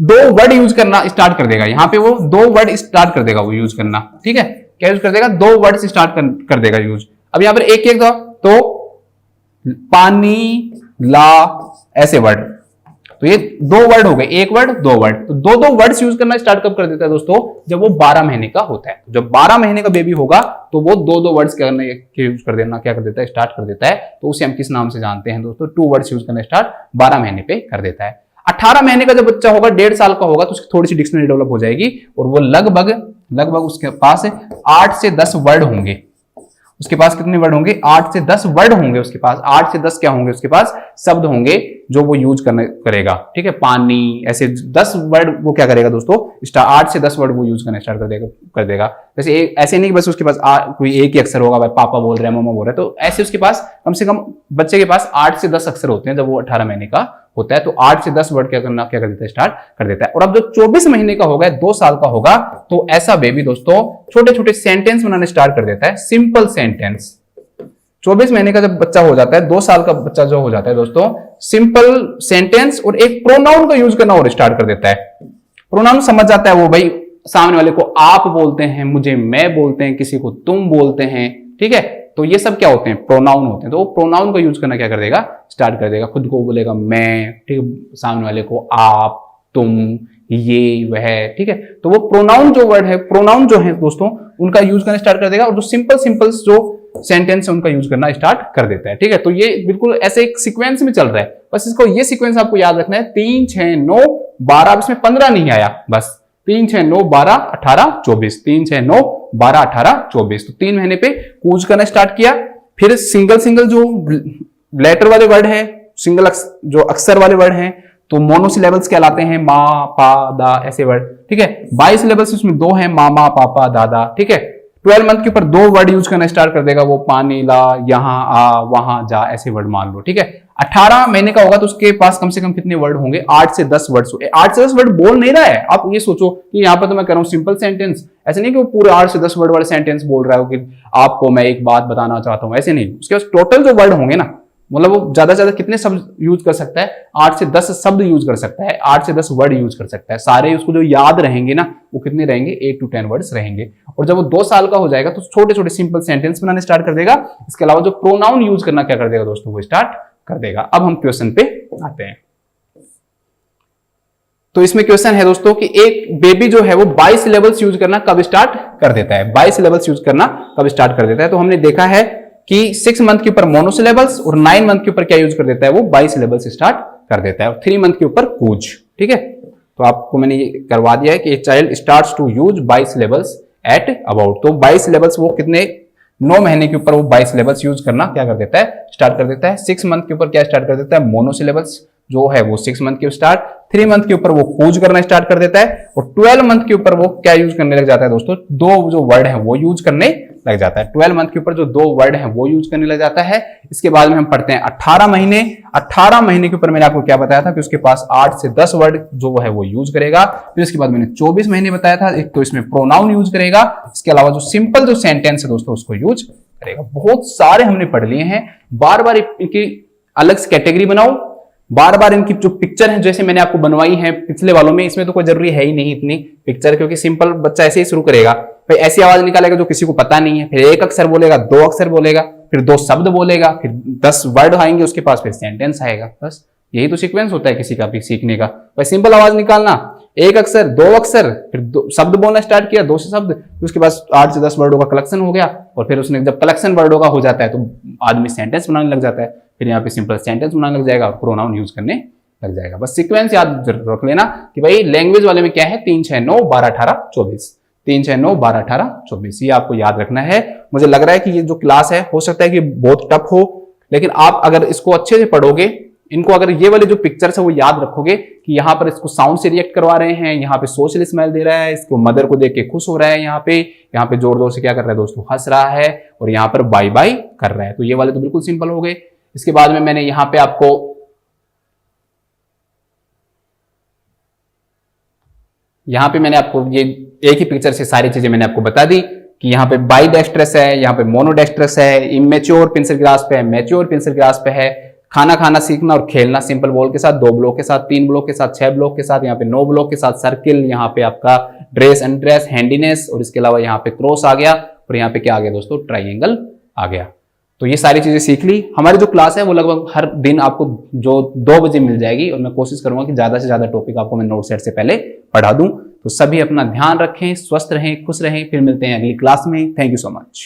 2 वर्ड यूज करना स्टार्ट कर देगा। यहां पे वो 2 वर्ड स्टार्ट कर देगा वो यूज करना, ठीक है। क्या यूज कर देगा? 2 वर्ड स्टार्ट कर देगा यूज। अब यहां पर एक था तो पानी, ला, ऐसे वर्ड। तो ये 2 वर्ड हो गए, 1 वर्ड 2 वर्ड। तो 2 वर्ड्स यूज करना स्टार्ट कब कर देता है दोस्तों? जब वो 12 महीने का होता है। जब 12 महीने का बेबी होगा तो वो 2 वर्ड्स करने के यूज कर देना क्या कर देता है? स्टार्ट कर देता है। तो उसे हम किस नाम से जानते हैं दोस्तों? 2 वर्ड्स यूज करना स्टार्ट 12 महीने पे कर देता है। 18 महीने का जब बच्चा होगा, 1.5 साल का होगा, तो उसकी थोड़ी सी डिक्शनरी डेवलप हो जाएगी और वो लगभग उसके पास 8 से 10 वर्ड होंगे। उसके पास कितने वर्ड होंगे? 8 से 10 वर्ड होंगे उसके पास। 8 से 10 क्या होंगे? उसके पास शब्द होंगे जो वो यूज करेगा, ठीक है। पानी, ऐसे 10 वर्ड वो क्या करेगा दोस्तों? 8 से 10 वर्ड वो यूज करना स्टार्ट कर देगा। जैसे ऐसे नहीं बस उसके पास कोई एक ही अक्षर होगा, भाई पापा बोल रहे हैं, मम्मा बोल रहे हैं, तो ऐसे उसके पास कम से कम बच्चे के पास 8 से 10 अक्षर होते हैं जब वो 18 महीने का होता है। तो 8 से 10 वर्ड क्या कर देता है? स्टार्ट कर देता है। और अब जो 24 महीने का होगा, 2 साल का होगा, तो ऐसा बेबी दोस्तों छोटे छोटे सेंटेंस बनाने स्टार्ट कर देता है, सिंपल सेंटेंस। 24 महीने का जब बच्चा हो जाता है, 2 साल का बच्चा जो हो जाता है दोस्तों, सिंपल सेंटेंस और एक प्रोनाउन का यूज करना और स्टार्ट कर देता है। प्रोनाउन समझ जाता है वो, भाई सामने वाले को आप बोलते हैं, मुझे मैं बोलते हैं, किसी को तुम बोलते हैं, ठीक है। तो ये सब क्या होते हैं, प्रोनाउन होते हैं। तो वो प्रोनाउन का यूज करना क्या कर देगा, स्टार्ट कर देगा। खुद को बोलेगा मैं, ठीक है, सामने वाले को आप, तुम, ये, वह, ठीक है। तो वो प्रोनाउन जो वर्ड है, प्रोनाउन जो है दोस्तों, उनका यूज करना स्टार्ट कर देगा। और जो सिंपल सिंपल जो सेंटेंस है उनका यूज करना स्टार्ट कर देता है, ठीक है। तो ये बिल्कुल ऐसे एक सीक्वेंस में चल रहा है। बस इसको ये सीक्वेंस आपको याद रखना है, 3, 6, 9, 12। अब इसमें 15 नहीं आया, बस 3, 6, 9, 12, 18, 24, 3, 6, 9, 12, 18, 24। तो 3 महीने पे कूच करना स्टार्ट किया। फिर सिंगल सिंगल जो लेटर वाले वर्ड है, सिंगल जो अक्षर वाले वर्ड हैं, तो मोनोसिलेबल्स कहलाते हैं, माँ, पा, दा, ऐसे वर्ड, ठीक है। 22 सिलेबल्स उसमें 2 हैं, मामा, पापा, दादा, ठीक है। 12 मंथ के ऊपर 2 वर्ड यूज करना स्टार्ट कर देगा, वो पानी ला, यहाँ आ, वहां जा, ऐसे वर्ड मान लो, ठीक है। 18 महीने का होगा तो उसके पास कम से कम कितने वर्ड होंगे, 8 से 10 वर्ड। 8 से 10 वर्ड बोल नहीं रहा है। आप ये सोचो कि यहाँ पर तो मैं कर रहा हूँ सिंपल सेंटेंस, ऐसे नहीं कि वो पूरे 8 से 10 वर्ड वाले सेंटेंस बोल रहा है कि आपको मैं एक बात बताना चाहता हूं, ऐसे नहीं। उसके पास टोटल जो वर्ड होंगे ना, मतलब वो ज्यादा से ज्यादा कितने शब्द यूज कर सकता है, 8 से 10 शब्द यूज कर सकता है, 8 से 10 वर्ड यूज कर सकता है। सारे उसको जो याद रहेंगे ना, वो कितने रहेंगे, 8 to 10 वर्ड्स रहेंगे। और जब वो 2 साल का हो जाएगा तो छोटे छोटे सिंपल सेंटेंस बनाने स्टार्ट कर देगा। इसके अलावा जो प्रोनाउन यूज करना क्या कर देगा दोस्तों, वो स्टार्ट कर देगा। अब हम क्वेश्चन पे आते हैं। तो इसमें क्वेश्चन है दोस्तों कि एक बेबी जो है वो 22 सिलेबल्स यूज करना कब स्टार्ट कर देता है, 22 सिलेबल्स यूज करना कब स्टार्ट कर देता है। तो हमने देखा है कि 6 मंथ के ऊपर मोनोसिलेबल्स और 9 मंथ के ऊपर क्या यूज कर देता है, वो 22 सिलेबल्स स्टार्ट कर देता है। और 3 मंथ के ऊपर कूच, ठीक है। तो आपको मैंने ये करवा दिया है कि child starts to use 22 syllables at about. तो 22 सिलेबल्स वो कितने, 9 महीने के ऊपर वो 22 सिलेबल्स यूज करना क्या कर देता है, स्टार्ट कर देता है। 6 मंथ के ऊपर क्या स्टार्ट कर देता है, मोनोसिलेबल्स जो है वो 6 मंथ के स्टार्ट। 3 मंथ के ऊपर वो कूच करना स्टार्ट कर देता है। और 12 मंथ के ऊपर वो क्या यूज करने लग जाता है दोस्तों, 2 जो वर्ड है वो यूज करने लग जाता है। 12 मंथ के ऊपर जो 2 वर्ड है वो यूज करने लग जाता है। इसके बाद में हम पढ़ते हैं 18 महीने। 18 महीने के ऊपर मैंने आपको क्या बताया था कि उसके पास 8 से 10 वर्ड जो है वो यूज करेगा। फिर इसके बाद मैंने 24 महीने बताया था, एक तो इसमें प्रोनाउन यूज करेगा, इसके अलावा जो सिंपल जो सेंटेंस है दोस्तों उसको यूज करेगा। बहुत सारे हमने पढ़ लिए हैं। बार बार इनकी अलग से कैटेगरी बनाओ, बार बार इनकी जो पिक्चर है जैसे मैंने आपको बनवाई है पिछले वालों में, इसमें तो कोई जरूरी है ही नहीं इतनी पिक्चर, क्योंकि सिंपल बच्चा ऐसे ही शुरू करेगा, भाई ऐसी आवाज निकालेगा जो किसी को पता नहीं है, फिर 1 अक्षर बोलेगा, 2 अक्षर बोलेगा, फिर 2 शब्द बोलेगा, फिर 10 वर्ड आएंगे उसके पास, फिर सेंटेंस आएगा। बस यही तो सीक्वेंस होता है किसी का भी सीखने का। भाई सिंपल आवाज निकालना, 1 अक्षर, 2 अक्षर, फिर 2 शब्द बोलना स्टार्ट किया, 2 शब्द, फिर उसके बाद 8 से 10 वर्डों का कलेक्शन हो गया। और फिर उसने जब कलेक्शन वर्डों का हो जाता है तो आदमी सेंटेंस बनाने लग जाता है, फिर यहाँ पे सिंपल सेंटेंस बनाने लग जाएगा और प्रोनाउन यूज करने लग जाएगा। बस सीक्वेंस याद रख लेना कि भाई लैंग्वेज वाले में क्या है, 3, 6, 9, 12, 18, 24, 3, 6, 9, 12, 18, 24, ये आपको याद रखना है। मुझे लग रहा है कि ये जो क्लास है हो सकता है कि बहुत टफ हो, लेकिन आप अगर इसको अच्छे से पढ़ोगे, इनको अगर ये वाले जो पिक्चर्स है वो याद रखोगे कि यहाँ पर इसको साउंड से रिएक्ट करवा रहे हैं, यहाँ पे सोशल स्माइल दे रहा है, इसको मदर को देख के खुश हो रहा है, यहाँ पे जोर जोर से क्या कर रहा है दोस्तों, हंस रहा है, और यहाँ पर बाय बाय कर रहा है। तो ये वाले तो बिल्कुल सिंपल हो गए। इसके बाद में मैंने यहाँ पे आपको ये एक ही पिक्चर से सारी चीजें मैंने आपको बता दी कि यहाँ पे बाई डेक्स्ट्रस है, यहाँ पे मोनोडेक्स्ट्रस है, इमेच्योर पिंसल ग्रास्प है, मैच्योर पिंसल ग्रास्प है, खाना खाना सीखना और खेलना सिंपल बॉल के साथ, 2 ब्लॉक के साथ, 3 ब्लॉक के साथ, 6 ब्लॉक के साथ, यहाँ पे 9 ब्लॉक के साथ, सर्किल, यहाँ पे आपका ड्रेस अनड्रेस, हैंडीनेस, और इसके अलावा यहाँ पे क्रॉस आ गया, और यहाँ पे क्या आ गया दोस्तों, ट्राइंगल आ गया। तो ये सारी चीजें सीख ली। हमारी जो क्लास है वो लगभग हर दिन आपको जो 2 बजे मिल जाएगी, और मैं कोशिश करूंगा कि ज्यादा से ज्यादा टॉपिक आपको मैं नोट सेट से पहले पढ़ा दूं। तो सभी अपना ध्यान रखें, स्वस्थ रहें, खुश रहें। फिर मिलते हैं अगली क्लास में। Thank you so much.